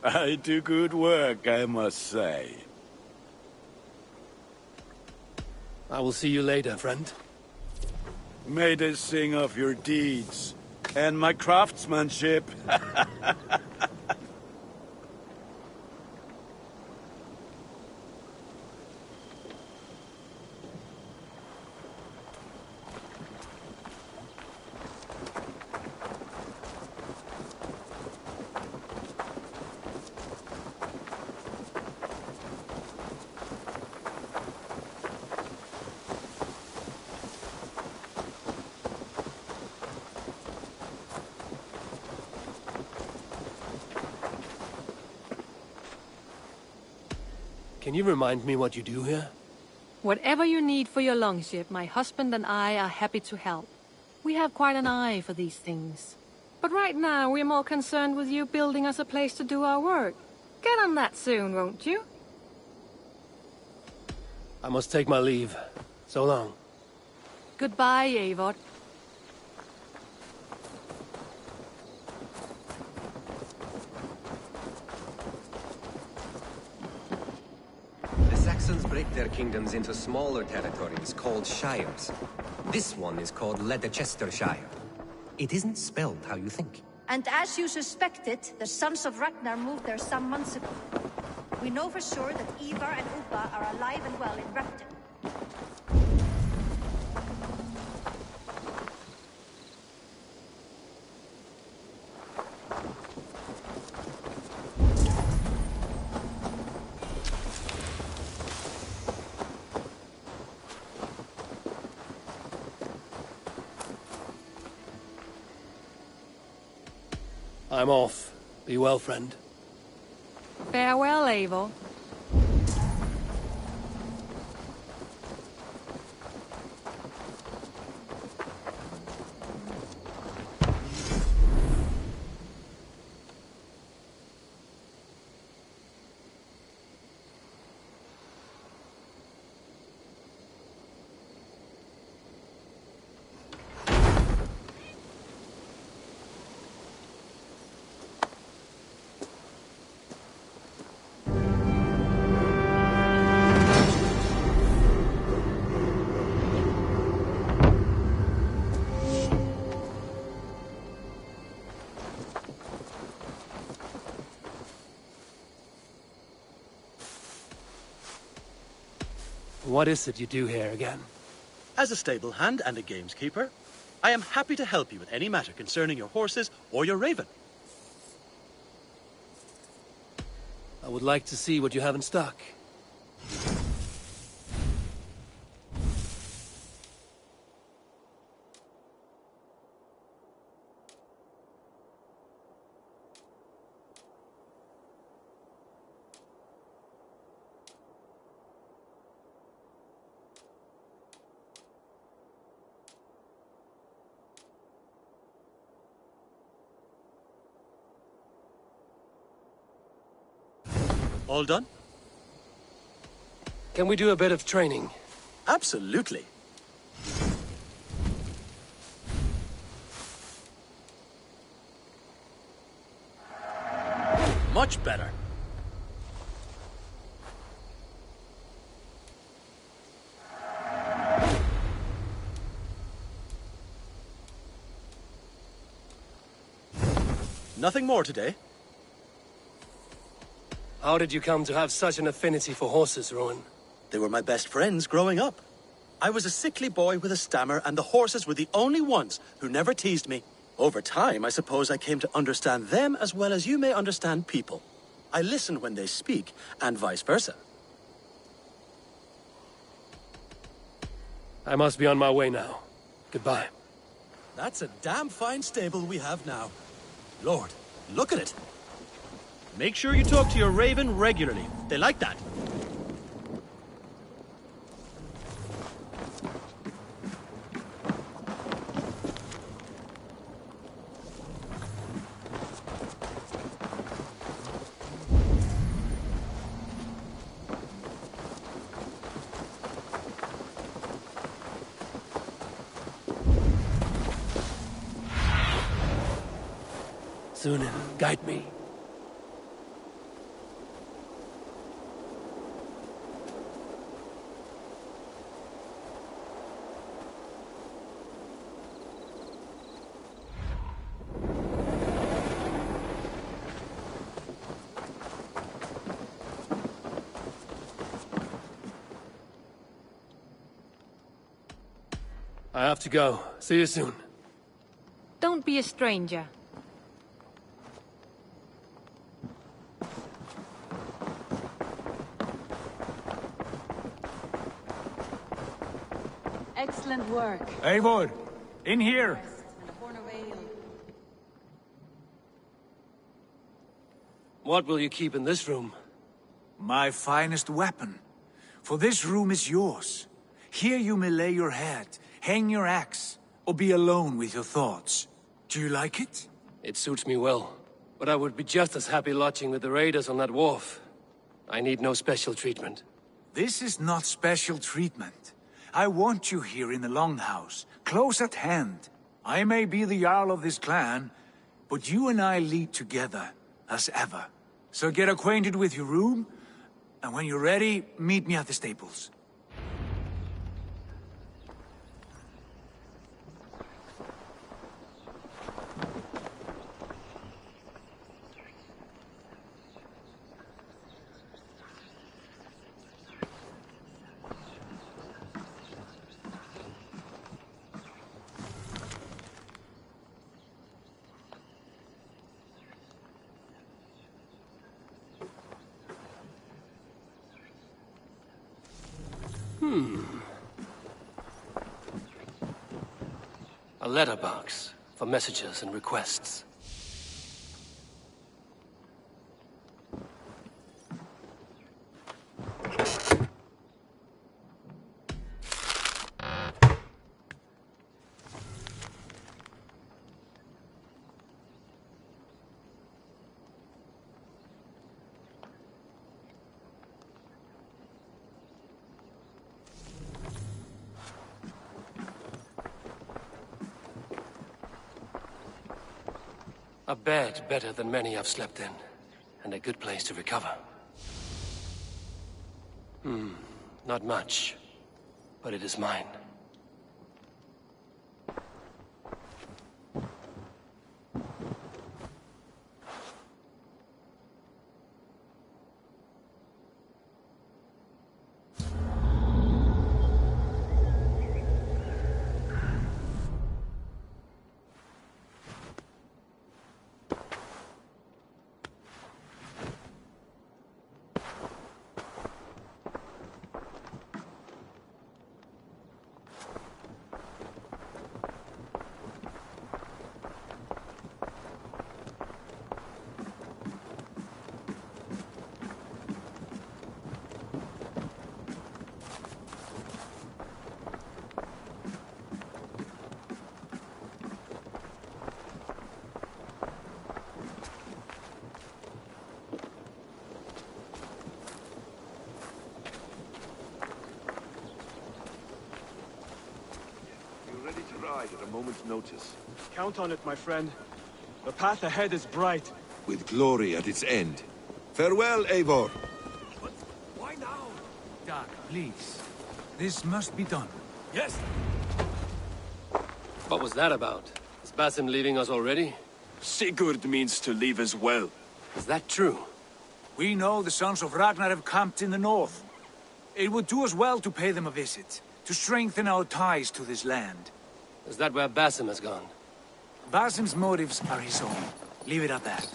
Speaker 12: I do good work, I must say.
Speaker 3: I will see you later, friend.
Speaker 12: May they sing of your deeds and my craftsmanship.
Speaker 3: Can you remind me what you do here?
Speaker 13: Whatever you need for your longship, my husband and I are happy to help. We have quite an eye for these things. But right now, we're more concerned with you building us a place to do our work. Get on that soon, won't you?
Speaker 3: I must take my leave. So long.
Speaker 13: Goodbye, Eivor.
Speaker 11: The Saxons break their kingdoms into smaller territories called shires. This one is called Leicestershire. It isn't spelled how you think.
Speaker 22: And as you suspected, the sons of Ragnar moved there some months ago. We know for sure that Ivar and Upa are alive and well in Repton.
Speaker 3: I'm off. Be well, friend.
Speaker 13: Farewell, Eivor.
Speaker 3: What is it you do here again?
Speaker 23: As a stable hand and a gameskeeper, I am happy to help you with any matter concerning your horses or your raven.
Speaker 3: I would like to see what you have in stock.
Speaker 23: All done?
Speaker 3: Can we do a bit of training?
Speaker 23: Absolutely. Much better. Nothing more today.
Speaker 3: How did you come to have such an affinity for horses, Rowan?
Speaker 23: They were my best friends growing up. I was a sickly boy with a stammer, and the horses were the only ones who never teased me. Over time, I suppose I came to understand them as well as you may understand people. I listen when they speak, and vice versa.
Speaker 3: I must be on my way now. Goodbye.
Speaker 23: That's a damn fine stable we have now. Lord, look at it. Make sure you talk to your raven regularly. They like that.
Speaker 3: Sunan, guide me. I have to go. See you soon.
Speaker 13: Don't be a stranger.
Speaker 6: Excellent work.
Speaker 9: Eivor, in here.
Speaker 6: And a horn of ale.
Speaker 3: What will you keep in this room?
Speaker 9: My finest weapon. For this room is yours. Here you may lay your head, hang your axe, or be alone with your thoughts. Do you like it?
Speaker 3: It suits me well, but I would be just as happy lodging with the raiders on that wharf. I need no special treatment.
Speaker 9: This is not special treatment. I want you here in the Longhouse, close at hand. I may be the Jarl of this clan, but you and I lead together, as ever. So get acquainted with your room, and when you're ready, meet me at the stables.
Speaker 3: A letterbox for messages and requests. A bed better than many I've slept in, and a good place to recover. Not much, but it is mine.
Speaker 14: fight at a moment's notice.
Speaker 16: Count on it, my friend. The path ahead is bright.
Speaker 14: With glory at its end. Farewell, Eivor.
Speaker 9: But why now? Doc, please. This must be done.
Speaker 3: Yes! What was that about? Is Basim leaving us already?
Speaker 1: Sigurd means to leave as well.
Speaker 3: Is that true?
Speaker 9: We know the sons of Ragnar have camped in the north. It would do us well to pay them a visit, to strengthen our ties to this land.
Speaker 3: Is that where Basim has gone?
Speaker 9: Basim's motives are his own. Leave it at that.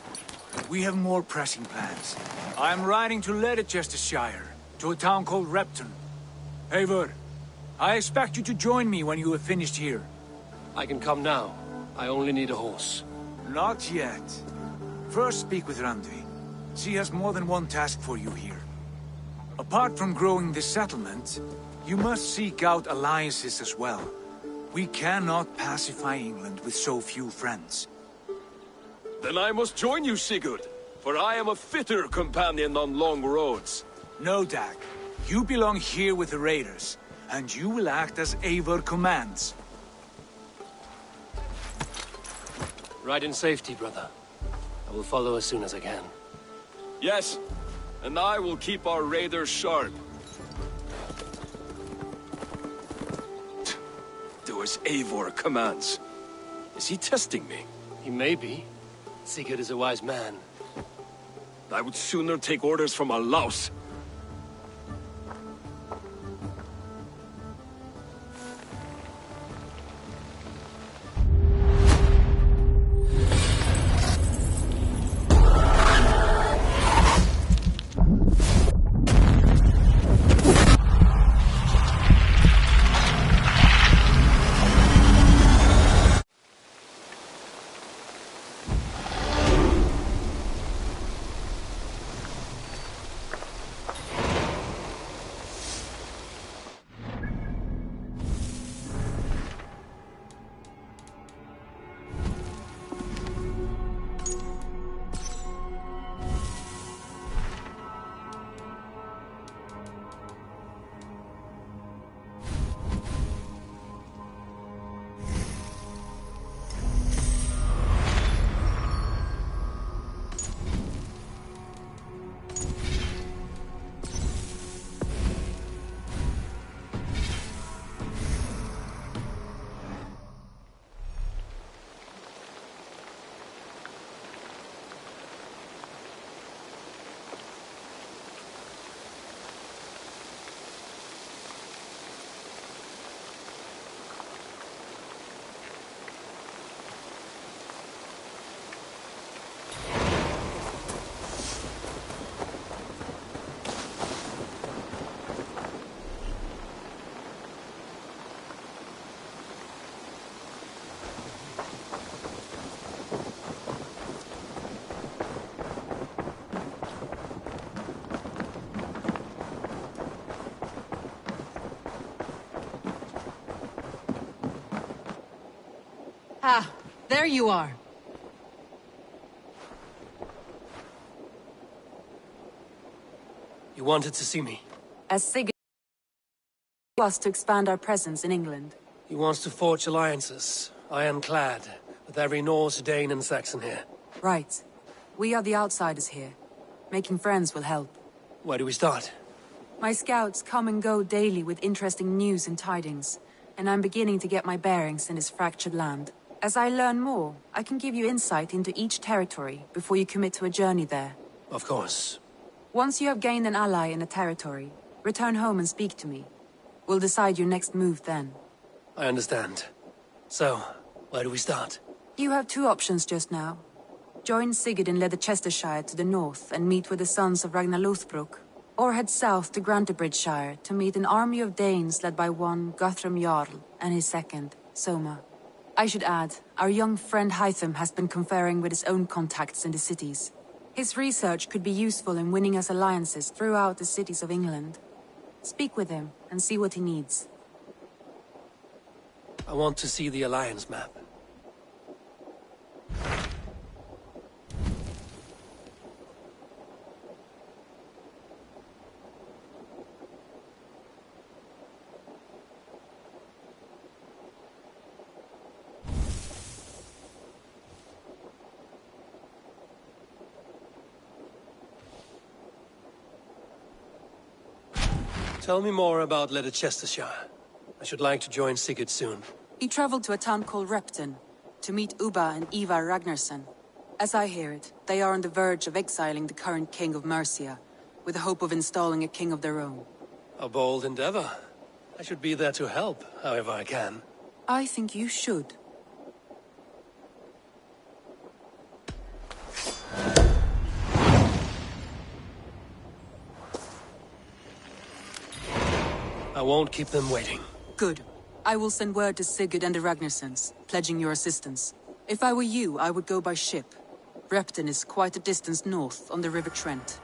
Speaker 9: We have more pressing plans. I'm riding to Leicestershire, to a town called Repton. Eivor, I expect you to join me when you have finished here.
Speaker 3: I can come now. I only need a horse.
Speaker 9: Not yet. First speak with Randvi. She has more than one task for you here. Apart from growing this settlement, you must seek out alliances as well. We cannot pacify England with so few friends.
Speaker 1: Then I must join you, Sigurd, for I am a fitter companion on long roads.
Speaker 9: No, Dag. You belong here with the raiders, and you will act as Eivor commands.
Speaker 3: Ride in safety, brother. I will follow as soon as I can.
Speaker 1: Yes, and I will keep our raiders sharp. Do as Eivor commands. Is he testing me?
Speaker 3: He may be. Sigurd is a wise man.
Speaker 1: I would sooner take orders from a louse.
Speaker 6: Ah, there you are.
Speaker 3: You wanted to see me?
Speaker 6: As Sigurd wants to expand our presence in England.
Speaker 3: He wants to forge alliances, ironclad, with every Norse, Dane and Saxon here.
Speaker 6: Right. We are the outsiders here. Making friends will help.
Speaker 3: Where do we start?
Speaker 6: My scouts come and go daily with interesting news and tidings, and I'm beginning to get my bearings in this fractured land. As I learn more, I can give you insight into each territory before you commit to a journey there.
Speaker 3: Of course.
Speaker 6: Once you have gained an ally in a territory, return home and speak to me. We'll decide your next move then.
Speaker 3: I understand. So, where do we start?
Speaker 6: You have two options just now. Join Sigurd in Leicestershire to the north and meet with the sons of Ragnar Lothbrok, or head south to Grantebridgeshire to meet an army of Danes led by one Guthrum Jarl and his second, Soma. I should add, our young friend Hytham has been conferring with his own contacts in the cities. His research could be useful in winning us alliances throughout the cities of England. Speak with him and see what he needs.
Speaker 3: I want to see the alliance map. Tell me more about Leicestershire. I should like to join Sigurd soon.
Speaker 6: He traveled to a town called Repton to meet Ubba and Ivar Ragnarsson. As I hear it, they are on the verge of exiling the current king of Mercia, with the hope of installing a king of their own.
Speaker 3: A bold endeavor. I should be there to help, however I can.
Speaker 6: I think you should.
Speaker 3: I won't keep them waiting.
Speaker 6: Good. I will send word to Sigurd and the Ragnarssons, pledging your assistance. If I were you, I would go by ship. Repton is quite a distance north on the River Trent.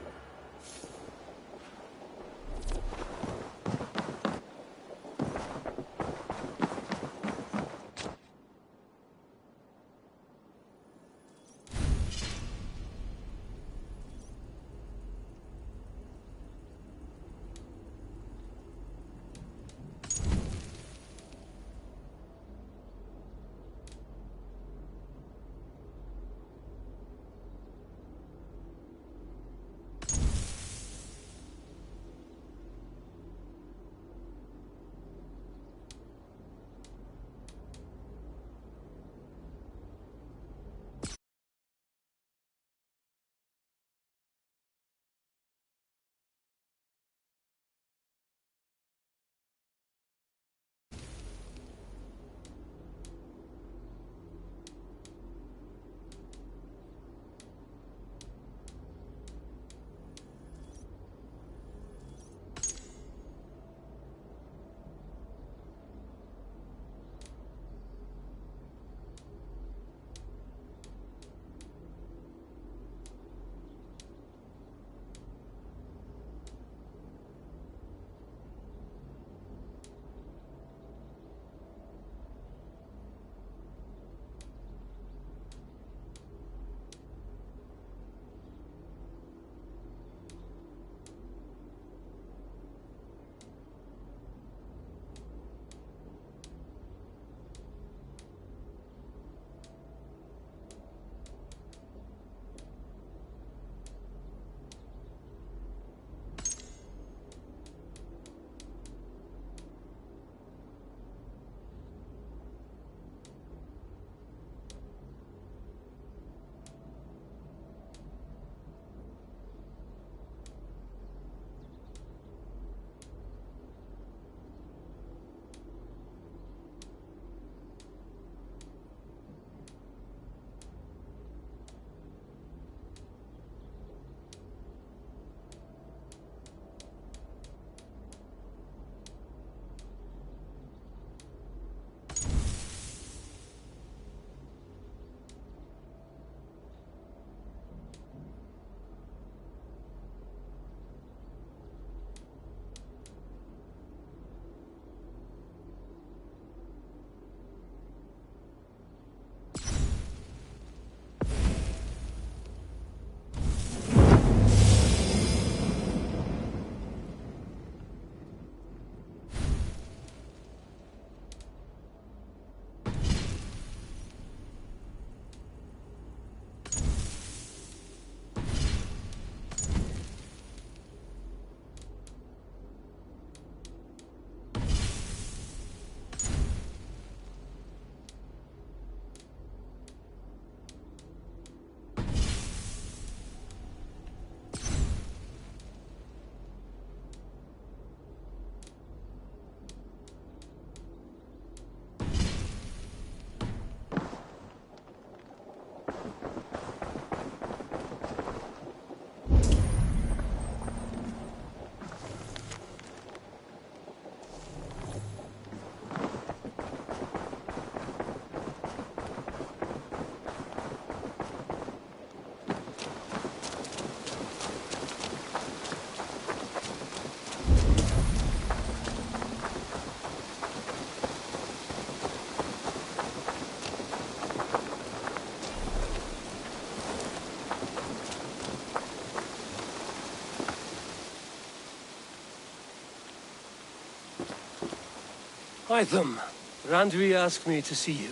Speaker 3: Hytham, Randvi asked me to see you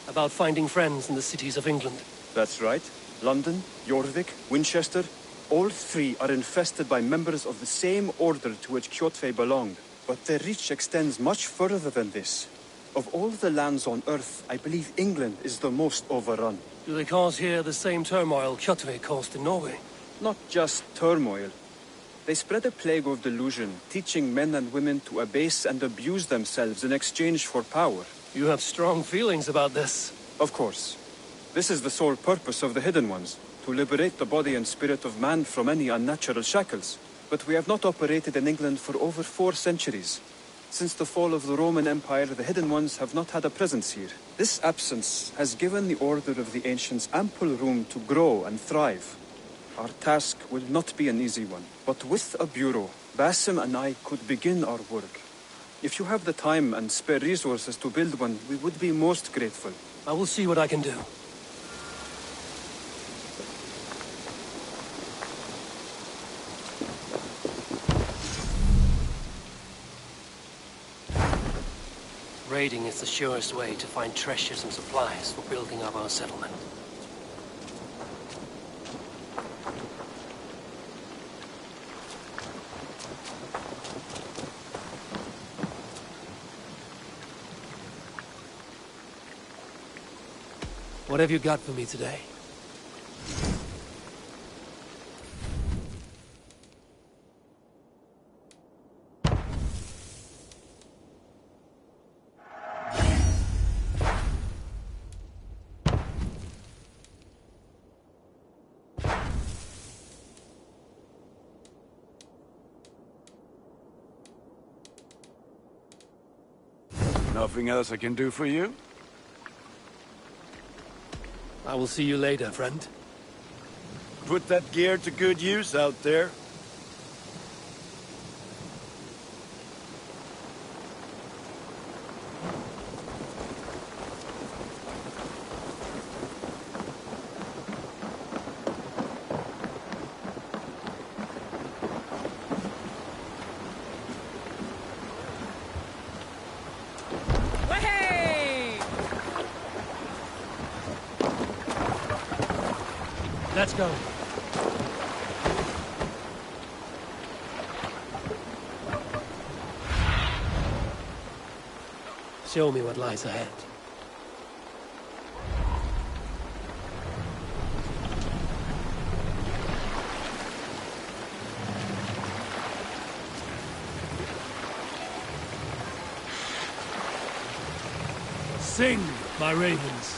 Speaker 3: about finding friends in the cities of England.
Speaker 16: That's right. London, Jorvik, Winchester. All three are infested by members of the same order to which Kjotve belonged. But their reach extends much further than this. Of all the lands on Earth, I believe England is the most overrun.
Speaker 3: Do they cause here the same turmoil Kjotve caused in Norway?
Speaker 16: Not just turmoil. They spread a plague of delusion, teaching men and women to abase and abuse themselves in exchange for power.
Speaker 3: You have strong feelings about this.
Speaker 16: Of course. This is the sole purpose of the Hidden Ones, to liberate the body and spirit of man from any unnatural shackles. But we have not operated in England for over 4 centuries. Since the fall of the Roman Empire, the Hidden Ones have not had a presence here. This absence has given the Order of the Ancients ample room to grow and thrive. Our task will not be an easy one, but with a bureau, Basim and I could begin our work. If you have the time and spare resources to build one, we would be most grateful.
Speaker 3: I will see what I can do. Raiding is the surest way to find treasures and supplies for building up our settlement. What have you got for me today?
Speaker 12: Nothing else I can do for you?
Speaker 3: I will see you later, friend.
Speaker 12: Put that gear to good use out there.
Speaker 3: Let's go. Show me what lies ahead. Sing, my ravens.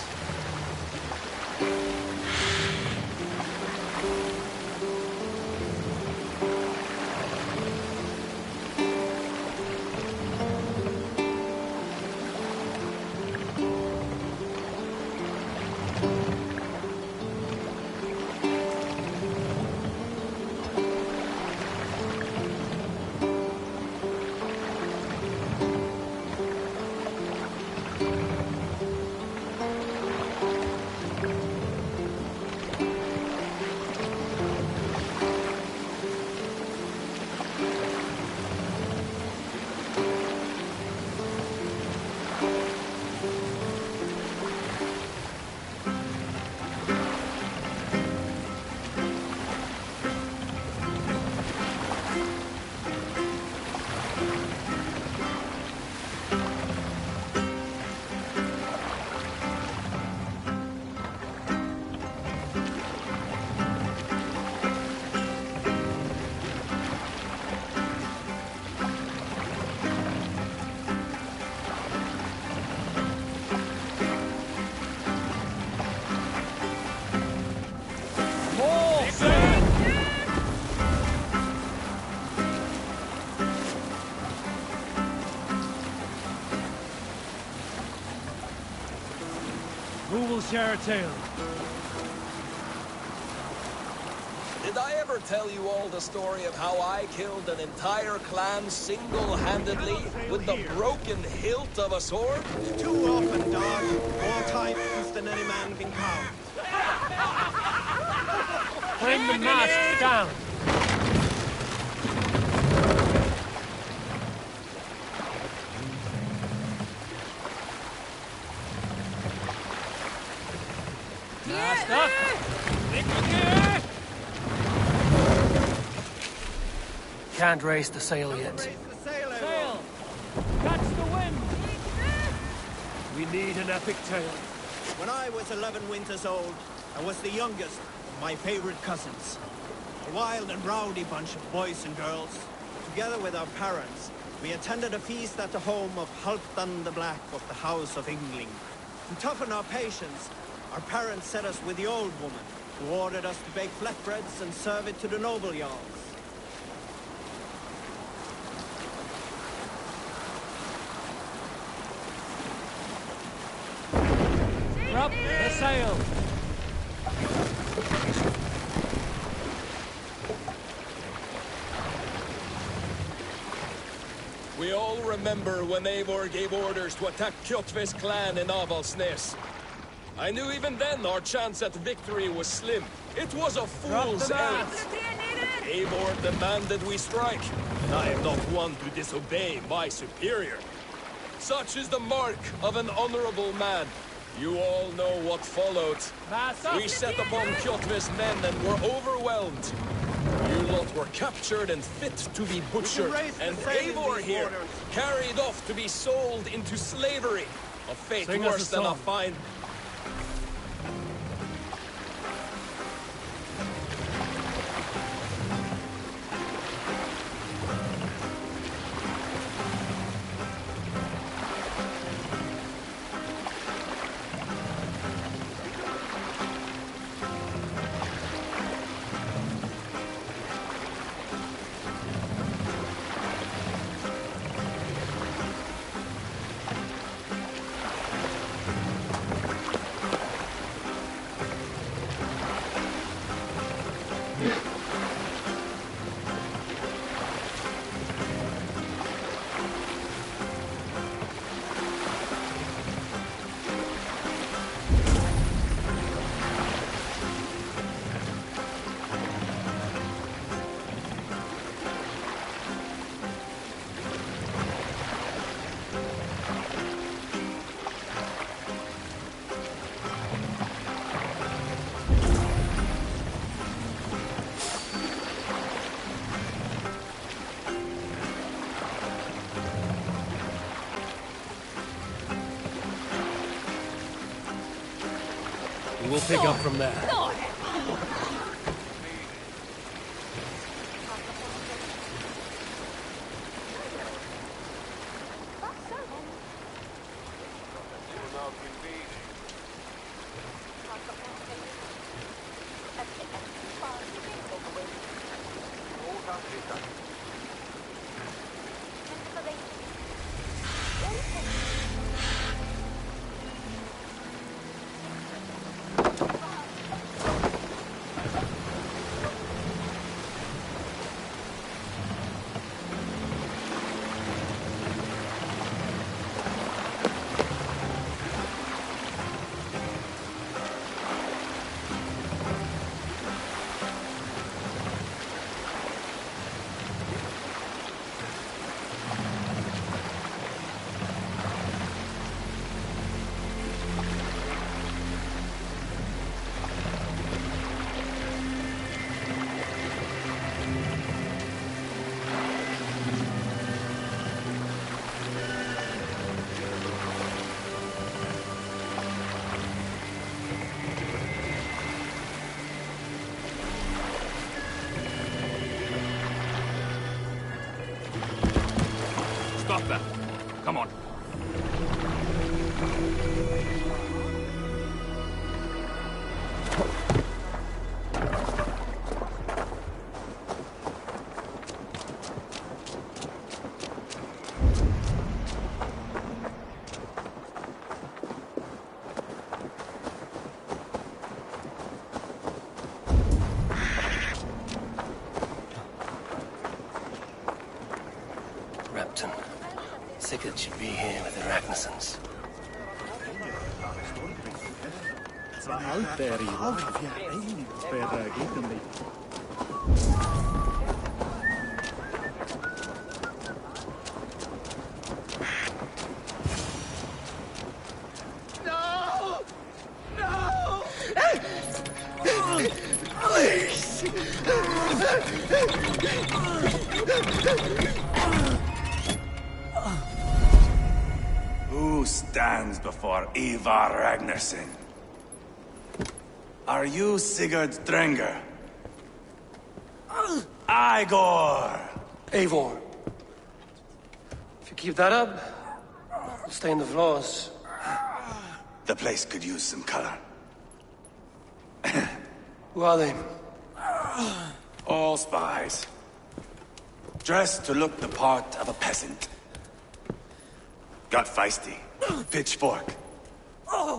Speaker 1: Who will share a tale? Did I ever tell you all the story of how I killed an entire clan single-handedly with the broken hilt of a sword?
Speaker 5: Too often, dog. More times than any man can count.
Speaker 3: Bring the mask down. Mask up. can't raise the sail yet.
Speaker 21: Sail! Catch the wind!
Speaker 3: We need an epic tale.
Speaker 5: When I was 11 winters old, I was the youngest of my favorite cousins. A wild and rowdy bunch of boys and girls. Together with our parents, we attended a feast at the home of Halfdan the Black of the House of Yngling. To toughen our patience, our parents set us with the old woman, who ordered us to bake flatbreads and serve it to the noble jarls.
Speaker 21: Drop the sail!
Speaker 1: We all remember when Eivor gave orders to attack Kjotve's clan in Avaldsnes. I knew even then our chance at victory was slim. It was a fool's errand. Eivor demanded we strike, and I am not one to disobey my superior. Such is the mark of an honorable man. You all know what followed. We set upon Kjotve's men and were overwhelmed. You lot were captured and fit to be butchered, and Eivor here carried off to be sold into slavery. A fate worse than a fine...
Speaker 3: We'll pick up from there.
Speaker 17: Stop that. Come on.
Speaker 3: Sigurd should be here with the Ragnarsons.
Speaker 5: No! No! Please!
Speaker 7: Who stands before Ivar Ragnarsson? Are you Sigurd Drenger? Igor!
Speaker 3: Eivor. If you keep that up, it'll stain the floors.
Speaker 7: The place could use some color.
Speaker 3: Who are they?
Speaker 7: All spies. Dressed to look the part of a peasant. Got feisty. Pitchfork.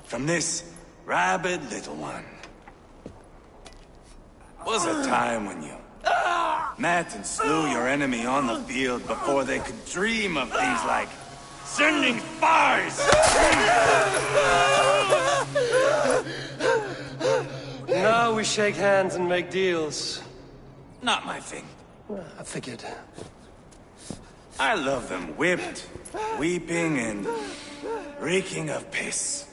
Speaker 7: From this rabid little one. Was a time when you met and slew your enemy on the field before they could dream of things like sending spies!
Speaker 3: Now we shake hands and make deals.
Speaker 7: Not my thing.
Speaker 3: I figured.
Speaker 7: I love them whipped, weeping, and reeking of piss.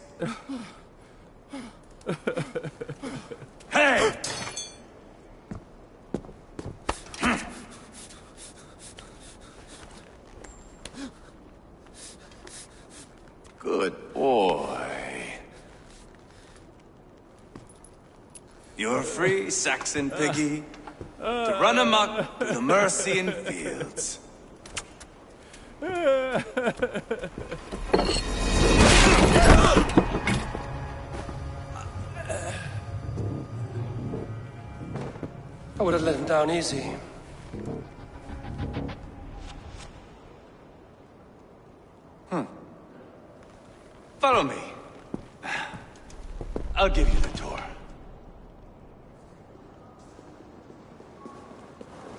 Speaker 7: Hey! Good boy. You're free, Saxon piggy, to run amok through the Mercian fields.
Speaker 3: I would have let him down easy.
Speaker 7: Follow me. I'll give you the tour.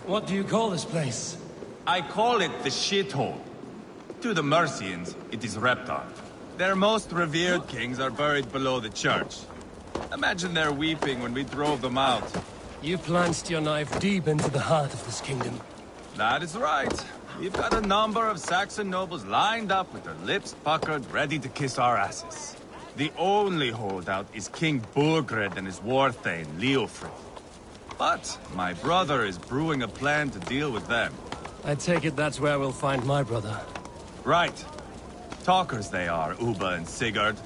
Speaker 3: What do you call this place?
Speaker 18: I call it the shithole. To the Mercians, it is Reptar. Their most revered kings are buried below the church. Imagine their weeping when we drove them out.
Speaker 3: You plunged your knife deep into the heart of this kingdom.
Speaker 18: That is right. We've got a number of Saxon nobles lined up with their lips puckered, ready to kiss our asses. The only holdout is King Burgred and his war thane, Leofrid. But my brother is brewing a plan to deal with them.
Speaker 3: I take it that's where we'll find my brother.
Speaker 18: Right. Talkers they are, Uba and Sigurd.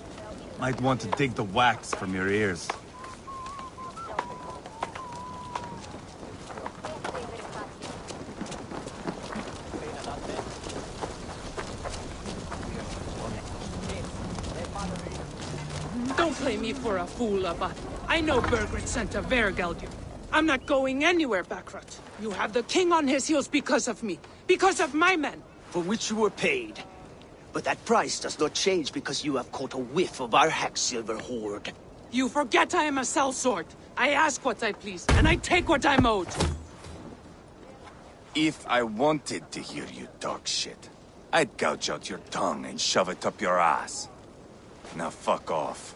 Speaker 18: Might want to dig the wax from your ears.
Speaker 19: Don't play me for a fool, Ouat. I know Burgred sent a Vergeldur. I'm not going anywhere, Backrot. You have the king on his heels because of me. Because of my men.
Speaker 24: For which you were paid. But that price does not change because you have caught a whiff of our Hacksilver hoard.
Speaker 19: You forget I am a sellsword. I ask what I please, and I take what I'm owed.
Speaker 7: If I wanted to hear you talk shit, I'd gouge out your tongue and shove it up your ass. Now fuck off.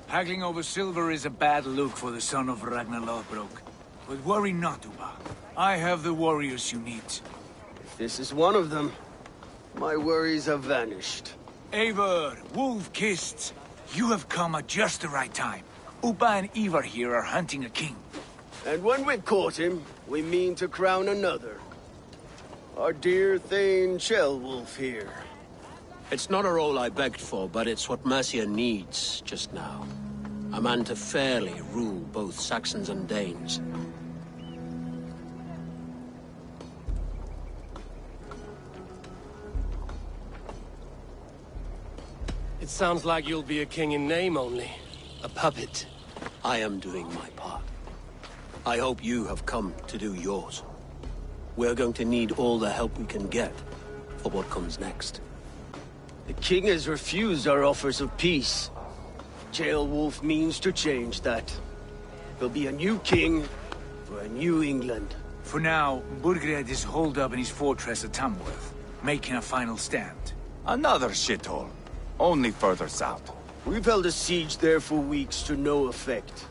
Speaker 9: Haggling over silver is a bad look for the son of Ragnar Lothbrok. But worry not, Uba. I have the warriors you need.
Speaker 24: If this is one of them, my worries have vanished.
Speaker 9: Eivor, Wolf-Kissed, you have come at just the right time. Uba and Ivar here are hunting a king.
Speaker 24: And when we've caught him, we mean to crown another. Our dear Thane Ceolwulf here.
Speaker 8: It's not a role I begged for, but it's what Mercia needs just now. A man to fairly rule both Saxons and Danes.
Speaker 3: It sounds like you'll be a king in name only. A puppet.
Speaker 8: I am doing my part. I hope you have come to do yours. We're going to need all the help we can get for what comes next.
Speaker 24: The king has refused our offers of peace. Ceolwulf means to change that. There'll be a new king for a new England.
Speaker 9: For now, Burgred is holed up in his fortress at Tamworth, making a final stand.
Speaker 7: Another shithole. Only further south.
Speaker 24: We've held a siege there for weeks to no effect.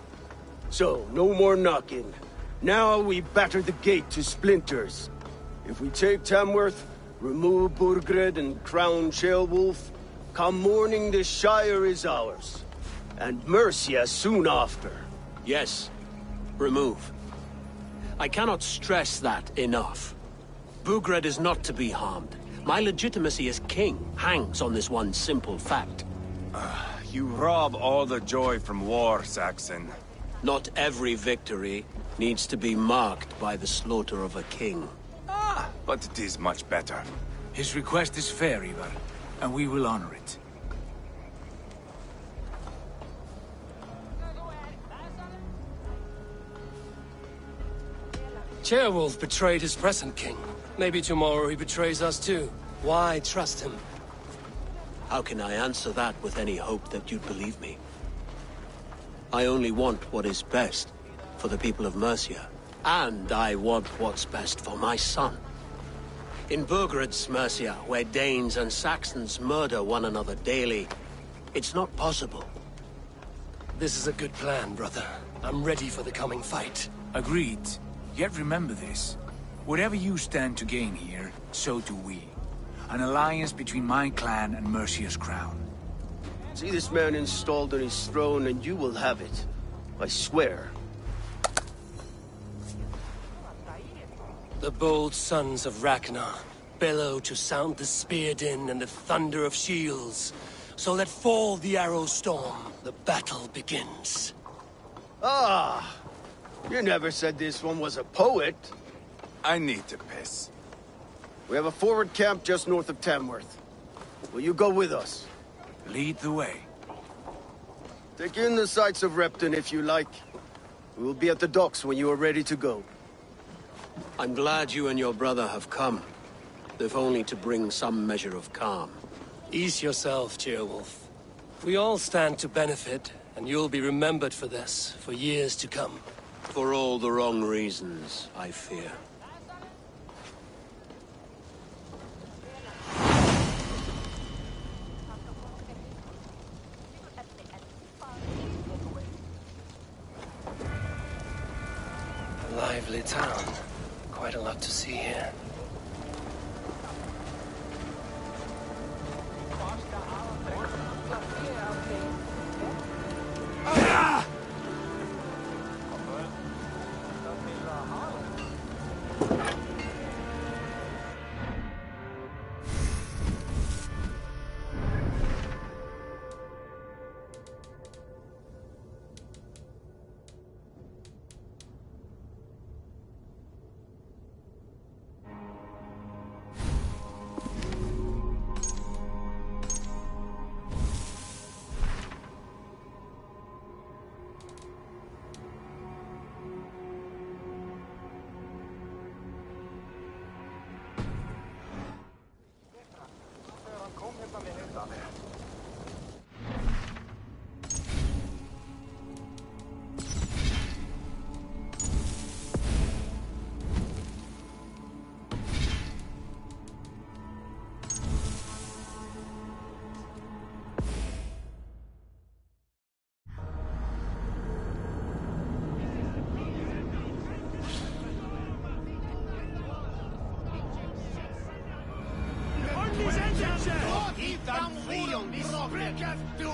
Speaker 24: So, no more knocking. Now we batter the gate to splinters. If we take Tamworth, remove Burgred and crown Ceolwulf, come morning the Shire is ours. And Mercia soon after.
Speaker 8: Yes, remove. I cannot stress that enough. Bugred is not to be harmed. My legitimacy as king hangs on this one simple fact.
Speaker 18: You rob all the joy from war, Saxon.
Speaker 8: Not every victory needs to be marked by the slaughter of a king.
Speaker 18: But it is much better.
Speaker 9: His request is fair, Ivar, and we will honor it.
Speaker 3: Ceolwulf betrayed his present king. Maybe tomorrow he betrays us too. Why trust him?
Speaker 8: How can I answer that with any hope that you'd believe me? I only want what is best for the people of Mercia. And I want what's best for my son. In Burgred's Mercia, where Danes and Saxons murder one another daily, it's not possible.
Speaker 3: This is a good plan, brother. I'm ready for the coming fight.
Speaker 9: Agreed. Yet remember this. Whatever you stand to gain here, so do we. An alliance between my clan and Mercia's crown.
Speaker 24: See this man installed on his throne and you will have it. I swear.
Speaker 3: The bold sons of Ragnar bellow to sound the spear din and the thunder of shields. So let fall the arrow storm. The battle begins.
Speaker 24: Ah! You never said this one was a poet.
Speaker 18: I need to piss.
Speaker 24: We have a forward camp just north of Tamworth. Will you go with us?
Speaker 9: Lead the way.
Speaker 24: Take in the sights of Repton if you like. We will be at the docks when you are ready to go.
Speaker 8: I'm glad you and your brother have come, if only to bring some measure of calm.
Speaker 3: Ease yourself, Ceolwulf. We all stand to benefit, and you'll be remembered for this, for years to come.
Speaker 8: For all the wrong reasons, I fear.
Speaker 3: A lively town. Quite a lot to see here.
Speaker 2: Hitam frio, misbrekat du